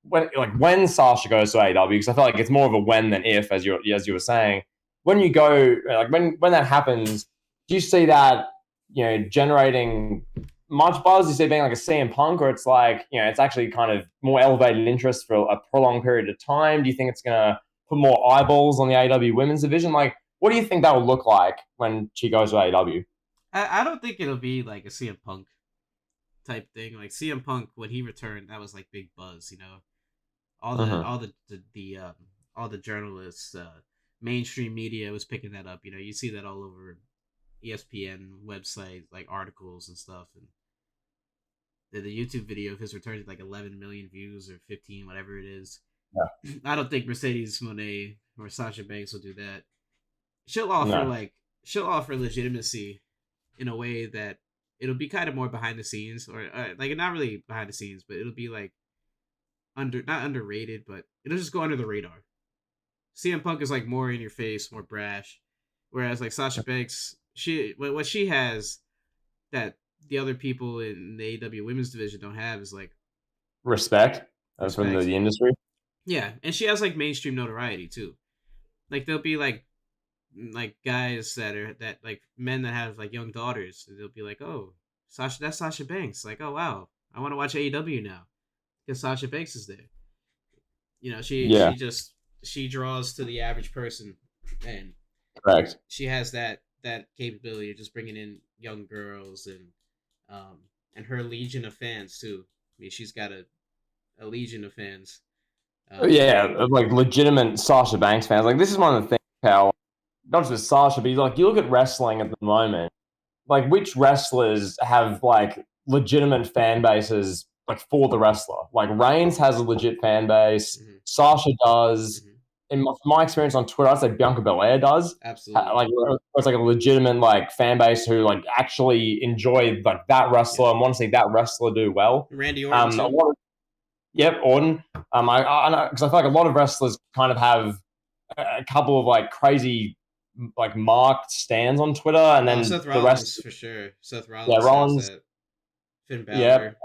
when Sasha goes to AEW? Because I feel like it's more of a when than if, as you were saying. When you go when that happens, do you see that generating much buzz? Do you see it being like a CM Punk, or it's like it's actually kind of more elevated interest for a prolonged period of time? Do you think it's gonna put more eyeballs on the AEW women's division? Like, what do you think that will look like when she goes to AEW? I don't think it'll be like a CM Punk type thing. Like CM Punk when he returned, that was like big buzz. All the journalists, mainstream media was picking that up. You see that all over ESPN websites, like articles and stuff. And the YouTube video of his return to like 11 million views or 15, whatever it is. Yeah. I don't think Mercedes Moné or Sasha Banks will do that. She'll offer legitimacy in a way that it'll be kind of more behind the scenes, or like not really behind the scenes, but it'll be like not underrated, but it'll just go under the radar. CM Punk is like more in your face, more brash, whereas like Sasha Banks, what she has that the other people in the AEW women's division don't have is like respect. From the industry. Yeah, and she has like mainstream notoriety too. Like there'll be like guys that like men that have like young daughters. They'll be like, oh, that's Sasha Banks. Like, oh wow, I want to watch AEW now because Sasha Banks is there. She draws to the average person, and correct. She has that capability of just bringing in young girls and her legion of fans too. I mean, she's got a legion of fans. Like legitimate Sasha Banks fans. Like, this is one of the things, how not just with Sasha, but like you look at wrestling at the moment. Like, which wrestlers have like legitimate fan bases like for the wrestler? Like Reigns has a legit fan base. Mm-hmm. Sasha does. Mm-hmm. my experience on Twitter, I'd say Bianca Belair does. Absolutely. Like it's like a legitimate like fan base who like actually enjoy like that wrestler Yeah. and want to see that wrestler do well. Randy Orton A too. lot of, yep, Orton. I know because I feel like a lot of wrestlers kind of have a couple of like crazy like marked stands on Twitter, and Oh, then Seth the rest, Rollins for sure. Seth yeah, Rollins has Rollins, that. Finn yep,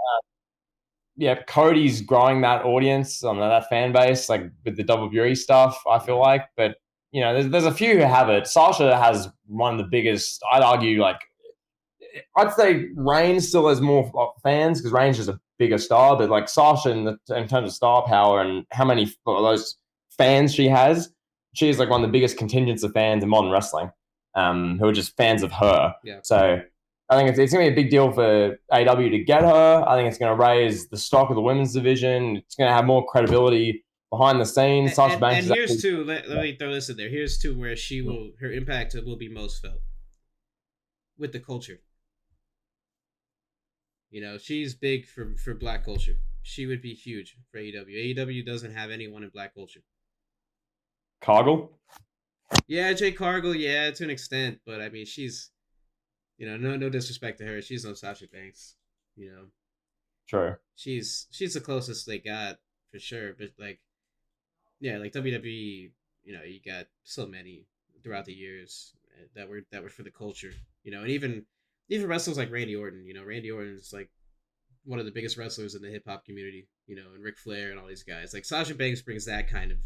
Balor. Cody's growing that audience, that fan base, like with the WWE stuff. I feel like, but there's a few who have it. Sasha has one of the biggest. I'd argue, like, I'd say Reigns still has more fans because Reigns is a bigger star, but like Sasha in terms of star power and how many of those fans she has, she is like one of the biggest contingents of fans in modern wrestling, who are just fans of her. Yeah. So I think it's going to be a big deal for AW to get her. I think it's going to raise the stock of the women's division. It's going to have more credibility behind the scenes. Sasha Banks And is here's actually, too. Let me throw this in there. Here's too where her impact will be most felt with the culture. She's big for Black culture. She would be huge for AEW. AEW doesn't have anyone in Black culture. Cargill. Yeah, Jay Cargill. Yeah, to an extent, but I mean, she's no disrespect to her. She's no Sasha Banks. True. She's the closest they got for sure. But like, yeah, like WWE. You got so many throughout the years that were for the culture. And even wrestlers like Randy Orton. Randy Orton is like one of the biggest wrestlers in the hip hop community. And Ric Flair and all these guys. Like Sasha Banks brings that kind of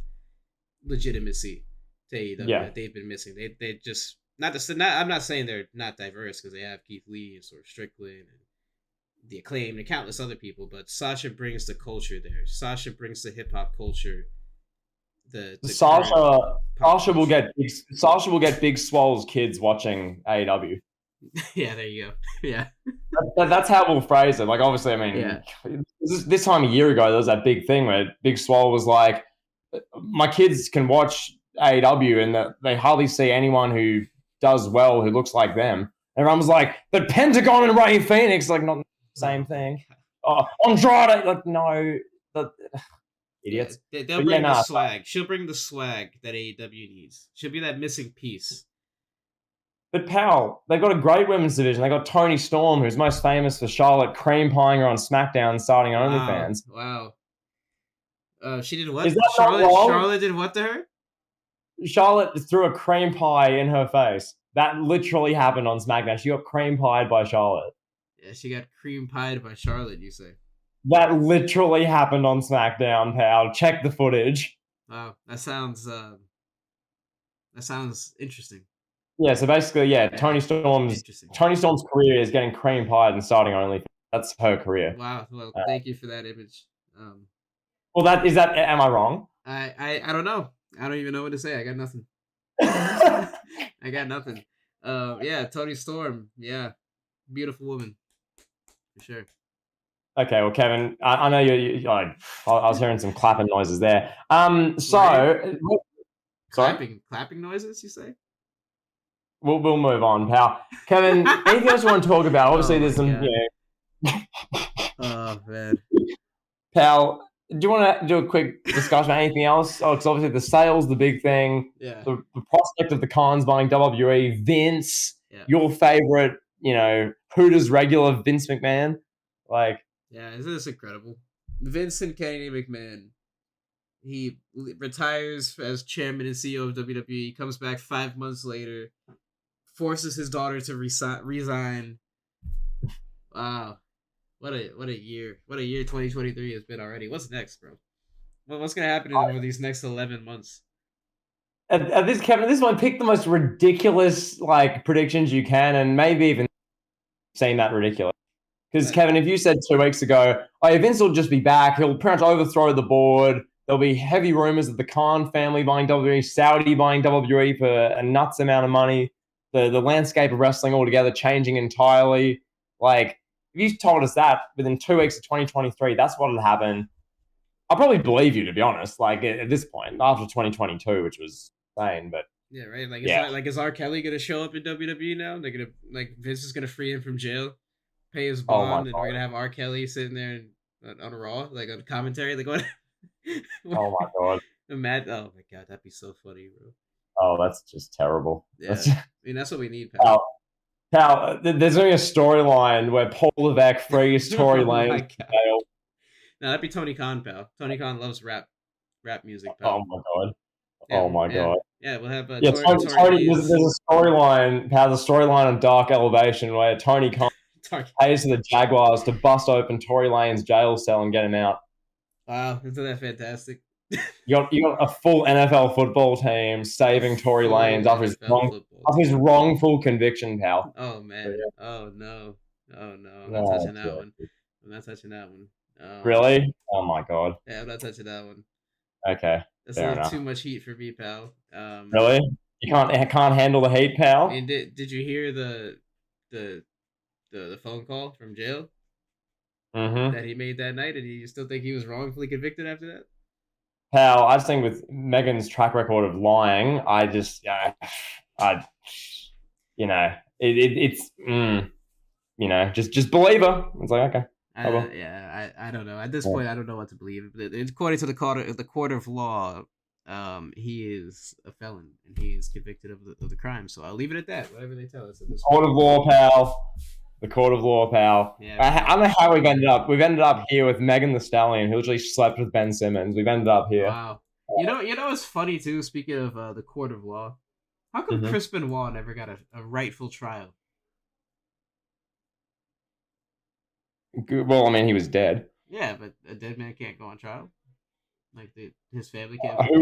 legitimacy to AEW that they've been missing. They just I'm not saying they're not diverse because they have Keith Lee and sort of Strickland and the Acclaim and countless other people, but Sasha brings the culture there. Sasha brings the hip hop culture. Sasha will get Big Swole's kids watching AEW. Yeah, there you go. Yeah, that's how we'll phrase it. Like, obviously, I mean, this time a year ago, there was that big thing where Big Swole was like, "My kids can watch AEW, and they hardly see anyone who does well who looks like them." And everyone was like, "But Pentagon and Ray Phoenix, like, not the same thing." Andrade, like, no, idiots. Yeah, they'll bring the swag. She'll bring the swag that AEW needs. She'll be that missing piece. But pal, they've got a great women's division. They got Toni Storm, who's most famous for Charlotte cream pieing her on SmackDown, starting OnlyFans. Wow. She did what? Is that not wrong? Charlotte did what to her? Charlotte threw a cream pie in her face. That literally happened on SmackDown. She got cream pied by Charlotte. Yeah, she got cream pied by Charlotte, you say? That literally happened on SmackDown, pal. Check the footage. Wow, that sounds interesting. Yeah, so basically, Toni Storm's career is getting cream pied and starting OnlyFans. That's her career. Wow. Well, thank you for that image. Well, am I wrong? I don't know. I don't even know what to say. I got nothing. Yeah, Toni Storm. Yeah, beautiful woman, for sure. Okay, well, Kevin, I know I was hearing some clapping noises there. Clapping noises, you say? We'll move on, pal. Kevin, anything else you want to talk about? Obviously, there's some. Oh man, pal, do you want to do a quick discussion about anything else? Oh, because obviously the sales, the big thing. Yeah. The prospect of the Khans buying WWE, Vince, your favorite, Hooters regular, Vince McMahon, like. Yeah, isn't this incredible? Vincent Kennedy McMahon. He retires as chairman and CEO of WWE. Comes back 5 months later, forces his daughter to resign. Wow, what a year! What a year 2023 has been already. What's next, bro? What's gonna happen over these next 11 months? At this, Kevin, this one, pick the most ridiculous predictions you can, and maybe even seem that ridiculous. Because Kevin, if you said 2 weeks ago, Vince will just be back, he'll pretty much overthrow the board. There'll be heavy rumors of the Khan family buying WWE, Saudi buying WWE for a nuts amount of money, the landscape of wrestling altogether changing entirely. Like, if you told us that within 2 weeks of 2023, that's what would happen. I'll probably believe you, to be honest. Like, at this point, after 2022, which was insane, but yeah, right. Is R. Kelly gonna show up in WWE now? They're gonna Vince is gonna free him from jail, pay his bond, and we're gonna have R. Kelly sitting there on Raw, on commentary, what? Oh my god! Imagine, oh my god, that'd be so funny, bro. Oh, that's just terrible. Yeah, That's I mean that's what we need, pal. there's only a storyline where Paul Levesque frees Tory Oh my Lanez god. in jail. No, that'd be Tony Khan, pal. Tony Khan loves rap music, Oh pal. my god. Yeah, Oh my yeah, god. yeah. We'll have Yeah, Tory There's Lanez. a storyline, pal, the storyline on Dark Elevation where Tony Khan Target. pays the Jaguars to bust open Tory Lane's jail cell and get him out. Wow, isn't that fantastic? You got a full NFL football team A saving Tory full Lanes NFL football after his team. wrongful conviction, pal. Oh So, man. Oh no. Oh no. I'm yeah. not Oh, touching that one. I'm not touching that one. really? Oh my god. Yeah, I'm not touching that one. Okay, That's a fair little enough. too much heat for me, pal. Really? You can't handle the heat, I pal? mean, did you hear the the phone call from jail Mm-hmm. that he made that night, and you still think he was wrongfully convicted after that? Pal, I just think with Megan's track record of lying, I, it's, just believe her. It's like, okay. Oh well. Yeah, I don't know. At this Yeah. point, I don't know what to believe. According to the court of law, he is a felon and he is convicted of the crime. So I'll leave it at that. Whatever they tell us at this Court point. of law, pal. The court of law, pal. Yeah, I don't know how we've ended up. We've ended up here with Megan the Stallion, who literally slept with Ben Simmons. We've ended up here. wow. You know, it's funny too. Speaking of the court of law, how come Chris Benoit never got a rightful trial? Well, I mean, he was dead. Yeah, but a dead man can't go on trial. Like his family can't. Who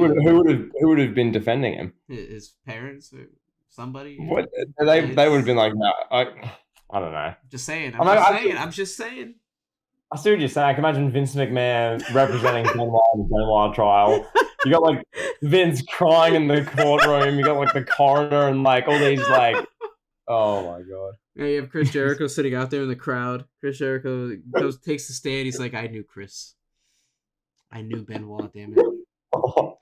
would have been defending him? His parents or somebody. What they would have been like, no, I don't know. Just saying. I'm just saying. I see what you're saying. I can imagine Vince McMahon representing Benoit in the Benoit trial. You got like Vince crying in the courtroom. You got like the coroner and like all these like, oh my god. Yeah, you have Chris Jericho sitting out there in the crowd. Chris Jericho takes the stand. He's like, I knew Chris. I knew Benoit, damn it. Oh,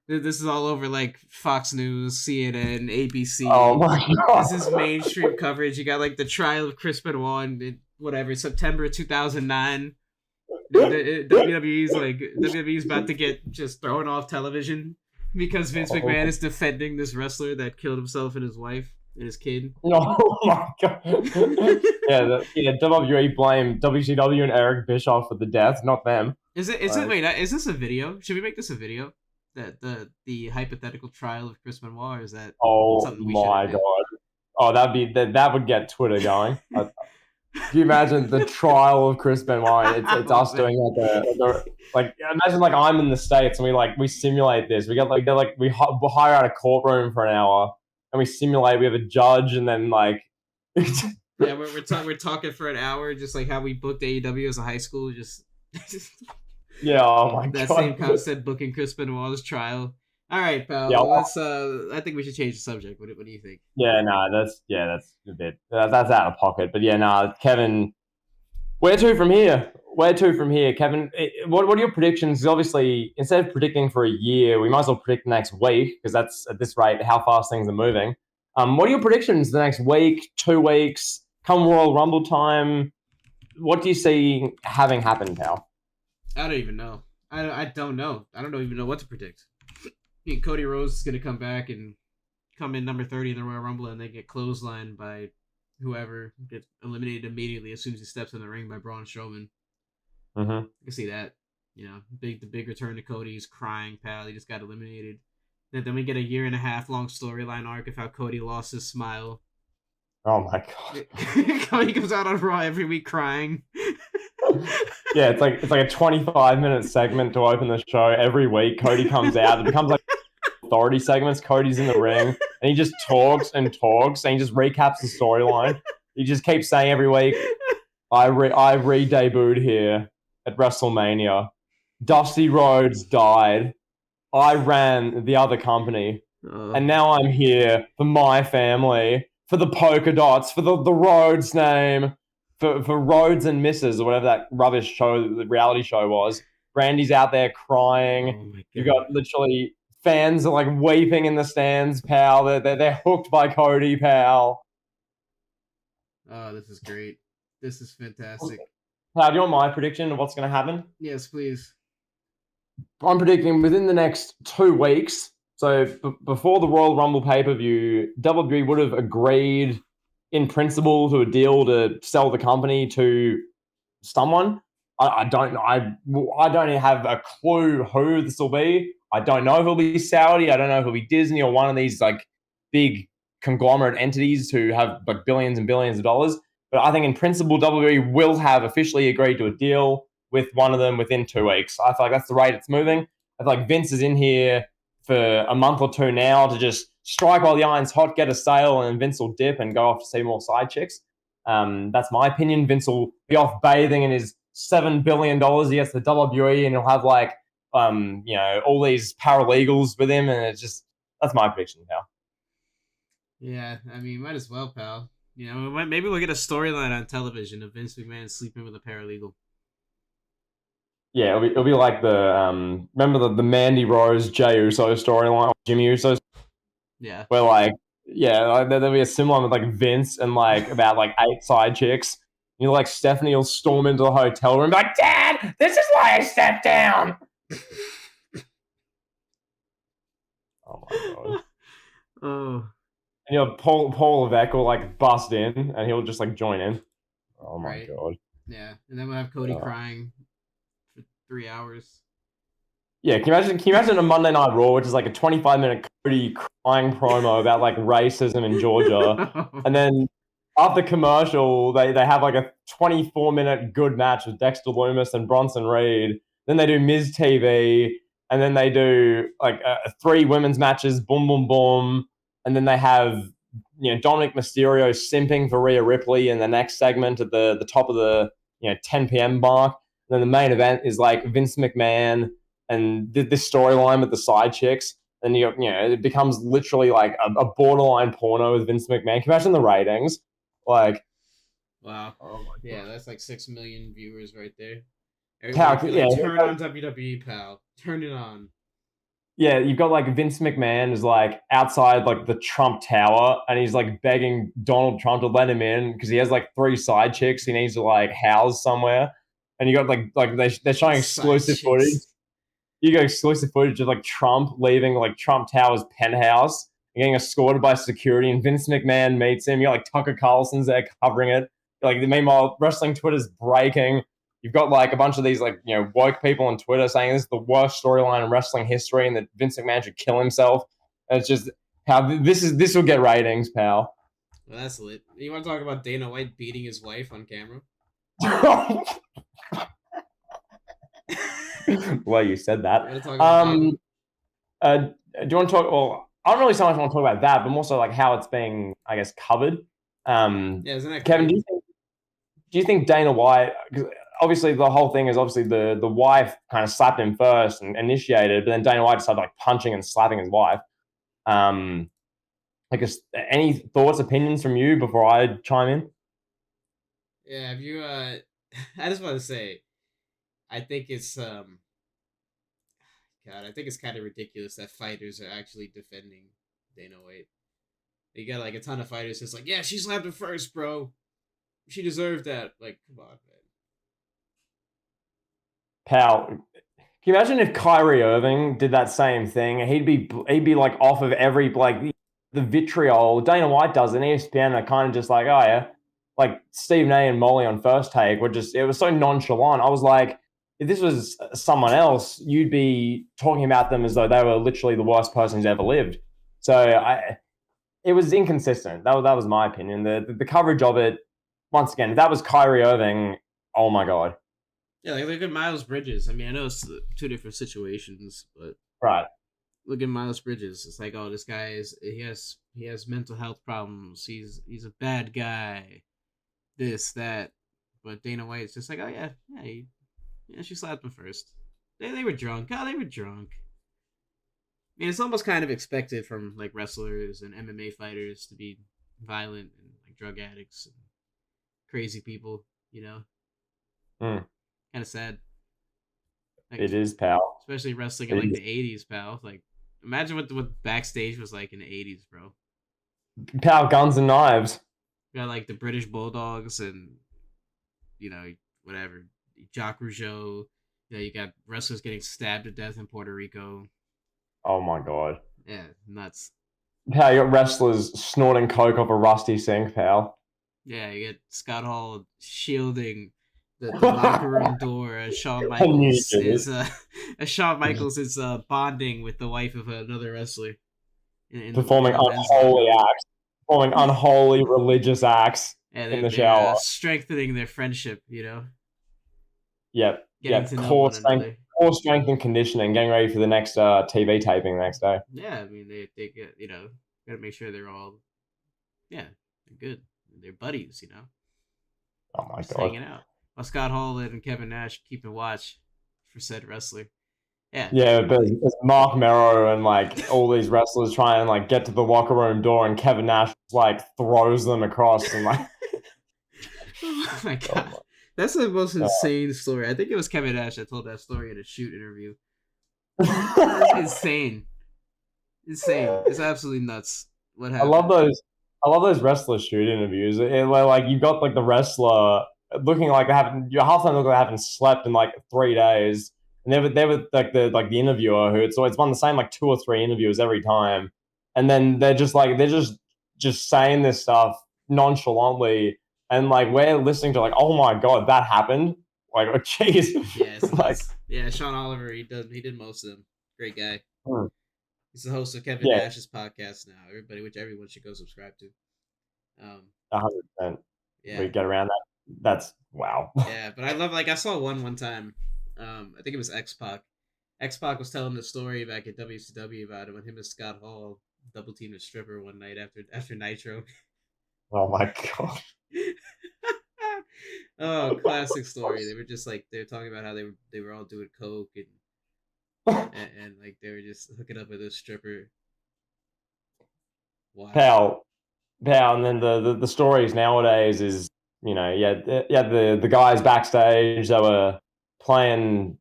this is all over like Fox News, CNN, ABC. oh my god. This is mainstream coverage. You got like the trial of Chris Benoit in whatever, September 2009. WWE's about to get just thrown off television because Vince McMahon is defending this wrestler that killed himself and his wife and his kid. Oh my god. WWE blamed WCW and Eric Bischoff for the death, not them. Is this a video? Should we make this a video? That the hypothetical trial of Chris Benoit, or is that something we my god. Oh, that would get Twitter going. Can you imagine the trial of Chris Benoit? It's us doing like imagine like I'm in the States and we simulate this. We hire out a courtroom for an hour and we simulate. We have a judge and then like yeah, we're talking for an hour, just like how we booked AEW as a high school, just yeah. Oh my that god. same concept, booking Chris Benoit's trial. All right, pal. Yeah, let's. I think we should change the subject. What do you think? Yeah, that's a bit that's out of pocket. But yeah, Kevin, where to from here? Kevin? What are your predictions? 'Cause obviously, instead of predicting for a year, we might as well predict next week because that's at this rate how fast things are moving. What are your predictions the next week, 2 weeks? Come Royal Rumble time, what do you see having happened, pal? I don't even know. I don't know. I don't even know what to predict. I mean, Cody Rhodes is going to come back and come in number 30 in the Royal Rumble, and they get clotheslined by whoever, get eliminated immediately as soon as he steps in the ring by Braun Strowman. Mm-hmm. I can see that. You know, the big return to Cody. He's crying, pal. He just got eliminated. Then we get a 1.5 year long storyline arc of how Cody lost his smile. Oh my god. Cody comes out on Raw every week crying. Yeah, it's like a 25-minute segment to open the show every week. Cody comes out. It becomes like authority segments. Cody's in the ring and he just talks and he just recaps the storyline. He just keeps saying every week, I re-debuted here at WrestleMania. Dusty Rhodes died. I ran the other company. And now I'm here for my family, for the polka dots, for the Rhodes name, for Rhodes and Misses, or whatever that rubbish show, the reality show was. Brandy's out there crying. Oh You got literally fans are like weeping in the stands, pal. They're hooked by Cody, pal. Oh, this is great. This is fantastic. Pal, do you want my prediction of what's going to happen? Yes, please. I'm predicting within the next 2 weeks. So before the Royal Rumble pay-per-view, WWE would have agreed in principle to a deal to sell the company to someone. I don't know. I don't have a clue who this will be. I don't know if it'll be Saudi. I don't know if it'll be Disney or one of these like big conglomerate entities who have like billions and billions of dollars. But I think in principle, WWE will have officially agreed to a deal with one of them within 2 weeks. I feel like that's the rate it's moving. I feel like Vince is in here for a month or two now to just strike while the iron's hot, get a sale, and then Vince will dip and go off to see more side chicks. That's my opinion. Vince will be off bathing in his $7 billion he gets the WWE, and he'll have like all these paralegals with him, and it's just that's my prediction now. Yeah, I mean, might as well, pal. You know, maybe we'll get a storyline on television of Vince McMahon sleeping with a paralegal. Yeah, it'll be like the remember the Mandy Rose Jey Uso storyline, Jimmy Uso, Yeah. where like there'll be a similar one with like Vince and like about like 8 side chicks. You know, like Stephanie will storm into the hotel room, like, "Dad, this is why I stepped down." Oh my god. Oh. And Paul Levesque will like bust in, and he'll just like join in. Oh my Right. god. Yeah, and then we'll have Cody crying for 3 hours. Yeah, can you imagine a Monday Night Raw, which is like a 25-minute Cody crying promo about like racism in Georgia, and then after commercial, they have like a 24-minute good match with Dexter Lumis and Bronson Reed. Then they do Miz TV, and then they do like 3 women's matches, boom, boom, boom, and then they have Dominic Mysterio simping for Rhea Ripley in the next segment at the top of the 10 p.m. mark. And then the main event is like Vince McMahon and this storyline with the side chicks. And it becomes literally like a borderline porno with Vince McMahon. Can you imagine the ratings? Like, wow. oh my yeah, god. that's like 6 million viewers right there. Pal, Everybody, yeah, turn on WWE, pal. Turn it on. yeah, you've got like Vince McMahon is like outside like the Trump Tower, and he's like begging Donald Trump to let him in because he has like 3 side chicks he needs to like house somewhere. And you got like they're showing Side exclusive footage. chicks. You got exclusive footage of like Trump leaving like Trump Tower's penthouse and getting escorted by security, and Vince McMahon meets him. You got like Tucker Carlson's there covering it. Like meanwhile, wrestling Twitter's breaking. You've got like a bunch of these like woke people on Twitter saying this is the worst storyline in wrestling history and that Vince McMahon should kill himself. And it's just how this will get ratings, pal. Well, that's lit. You want to talk about Dana White beating his wife on camera? Well, you said that. You want to talk about Do you want to talk? Well, I don't really so much want to talk about that, but more so like how it's being, I guess, covered. yeah, isn't that Kevin, crazy? do you think Dana White? Because obviously the whole thing is obviously the wife kind of slapped him first and initiated, but then Dana White started like punching and slapping his wife. I guess any thoughts, opinions from you before I chime in? Yeah, have you I just want to say I think it's God, I think it's kind of ridiculous that fighters are actually defending Dana White. You got like a ton of fighters just like, yeah, she slapped him first, bro. She deserved that. Like, come on, man. Pal, can you imagine if Kyrie Irving did that same thing? He'd be like off of every like the vitriol Dana White does, and ESPN are kind of just like, oh yeah, like Stephen A and Molly on First Take were just, it was so nonchalant. I was like, if this was someone else, you'd be talking about them as though they were literally the worst person who's ever lived. So it was inconsistent. That was my opinion. The coverage of it, once again, if that was Kyrie Irving, oh my god. Yeah, like look at Miles Bridges. I mean, I know it's 2 different situations, but Right. look at Miles Bridges. It's like, oh, this guy he has mental health problems. He's a bad guy. This that, but Dana White's just like, oh yeah, she slapped him first. They were drunk. Oh, they were drunk. I mean, it's almost kind of expected from like wrestlers and MMA fighters to be violent and like drug addicts and crazy people. Mm. Kind of sad. Like, It is, pal. especially wrestling in like the '80s, pal. Like, imagine what backstage was like in the '80s, bro. Pal, guns and knives. You got like the British Bulldogs and whatever, Jacques Rougeau, Yeah, you got wrestlers getting stabbed to death in Puerto Rico. Oh my god. Yeah, nuts. How you got wrestlers snorting coke off a rusty sink, pal. Yeah, you get Scott Hall shielding the locker room door as Shawn I knew you Michaels did is it. bonding with the wife of another wrestler in Performing the men's locker unholy room. acts, performing unholy religious acts Yeah, in they're the they're shower. strengthening their friendship. Yep, Getting yep. to know one another. Core strength and conditioning, getting ready for the next TV taping the next day. Yeah, I mean they get gotta make sure they're all they're good. They're buddies. Oh my Just god. hanging out. While Scott Hall and Kevin Nash keeping watch for said wrestler. Yeah, Yeah, but like it's Mark Merrow and like all these wrestlers try and like get to the locker room door, and Kevin Nash like throws them across and like. oh my Oh god. That's the most my insane story. I think it was Kevin Nash that told that story in a shoot interview. That's god. insane. Insane. It's absolutely nuts what I love happened. those. I love those wrestler shoot interviews. Where like you've got like the wrestler looking like they haven't. You half time look like they haven't slept in like 3 days, and they were like the interviewer who it's one of the same like two or three interviewers every time, and then they're just saying this stuff nonchalantly, and like we're listening to like, oh my god, that happened. Like, oh jeez, Yeah, it's like nuts. Yeah, Sean Oliver, he did most of them. Great guy. hmm, He's the host of Kevin yeah, Nash's podcast now. Which everyone should go subscribe to. 100%. We Yeah, get around that. That's wow. yeah. But I love I saw one time. I think it was X Pac. X Pac was telling the story back at WCW about it when him and Scott Hall double teamed a stripper one night after Nitro. Oh my god. Oh, classic story. They were just they were talking about how they were all doing coke and like they were just hooking up with this stripper. Wild. Pal, pal, and then the stories nowadays is the guys backstage that were playing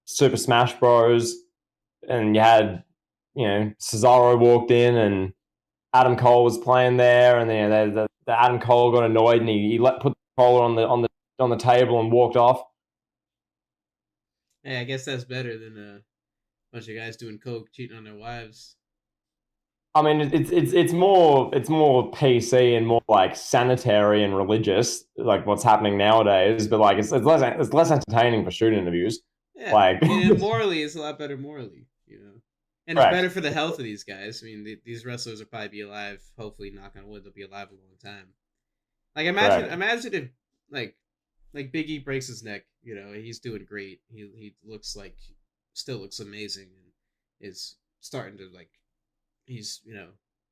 Super Smash Bros. And you had Cesaro walked in and Adam Cole was playing there, and then the Adam Cole got annoyed and he put the controller on the table and walked off. Hey, I guess that's better than a bunch of guys doing coke, cheating on their wives. I mean, it's more PC and more like sanitary and religious, like what's happening nowadays. But like it's less entertaining for shoot interviews. Yeah, Like I mean, and morally, it's a lot better morally. And it's correct, better for the health of these guys. I mean, these wrestlers will probably be alive. Hopefully, knock on wood, they'll be alive a long time. Like correct. imagine if like like Big E breaks his neck. He's doing great. He looks still looks amazing and is starting to he's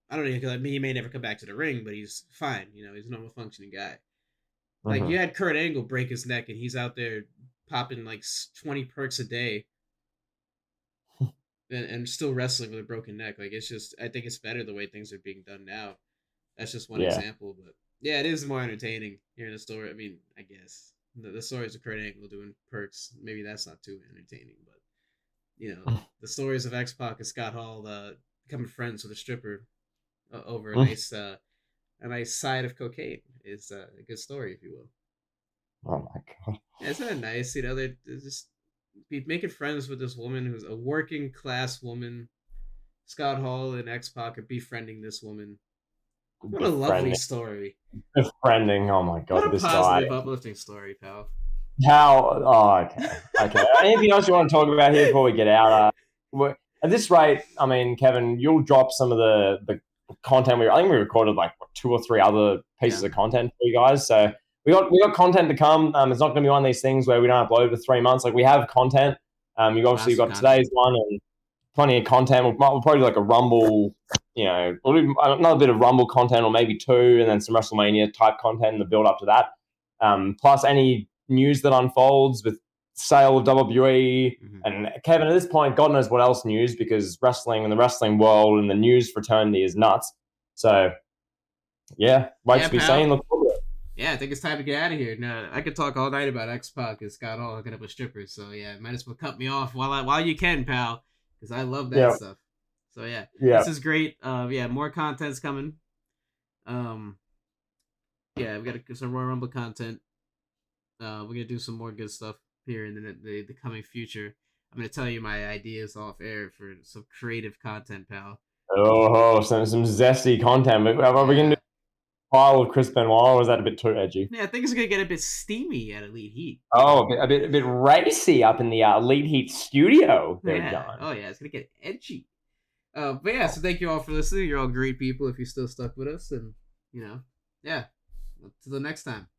I don't know. I mean, he may never come back to the ring, but he's fine. He's a normal functioning guy. Like Hmm. you had Kurt Angle break his neck, and he's out there popping 20 perks a day, and still wrestling with a broken neck. Like it's just, I think it's better the way things are being done now. That's just one Yeah. example, but yeah, it is more entertaining hearing the story. I mean, I guess the stories of Kurt Angle doing perks, maybe that's not too entertaining, but the stories of X Pac and Scott Hall becoming friends with a stripper over a nice side of cocaine is a good story, if you will. Oh my god. Yeah, isn't that nice? They're just be making friends with this woman who's a working class woman. Scott Hall and X Pac are befriending this woman. What a lovely Befriending, story. befriending. Oh my What god, a this guy. positive, uplifting story, pal. How? Oh, okay. Anything else you want to talk about here before we get out? At this rate, I mean, Kevin, you'll drop some of the content. I think we recorded like two or three other pieces Yeah, of content for you guys. So we got content to come. It's not going to be one of these things where we don't upload for 3 months. Like we have content. You obviously lots of got content. today's one and plenty of content. We'll probably do like a Rumble. We'll do another bit of Rumble content or maybe two, and then some WrestleMania type content in the build up to that. Plus any news that unfolds with sale of WWE. Mm-hmm. And Kevin, at this point, God knows what else news, because wrestling and the wrestling world and the news fraternity is nuts. So, yeah, wait to be Pal. seen. Look forward to it. Yeah, I think it's time to get out of here. No, I could talk all night about X Pac and Scott Hall hooking up with strippers. So yeah, might as well cut me off while you can, pal, because I love that Yeah, stuff. So yeah, yeah. this is great. Yeah, more content's coming. Yeah, we got some Royal Rumble content. We're gonna do some more good stuff. here in the coming future. I'm gonna tell you my ideas off air for some creative content, pal. Oh, some zesty content. Are we gonna do Yeah. a pile of Chris Benoit, or was that a bit too edgy? Yeah, I think it's gonna get a bit steamy at Elite Heat. Oh, a bit racy up in the Elite Heat studio there, Yeah. John. Oh yeah, it's gonna get edgy. But yeah, so thank you all for listening. You're all great people if you're still stuck with us, and yeah. Till the next time.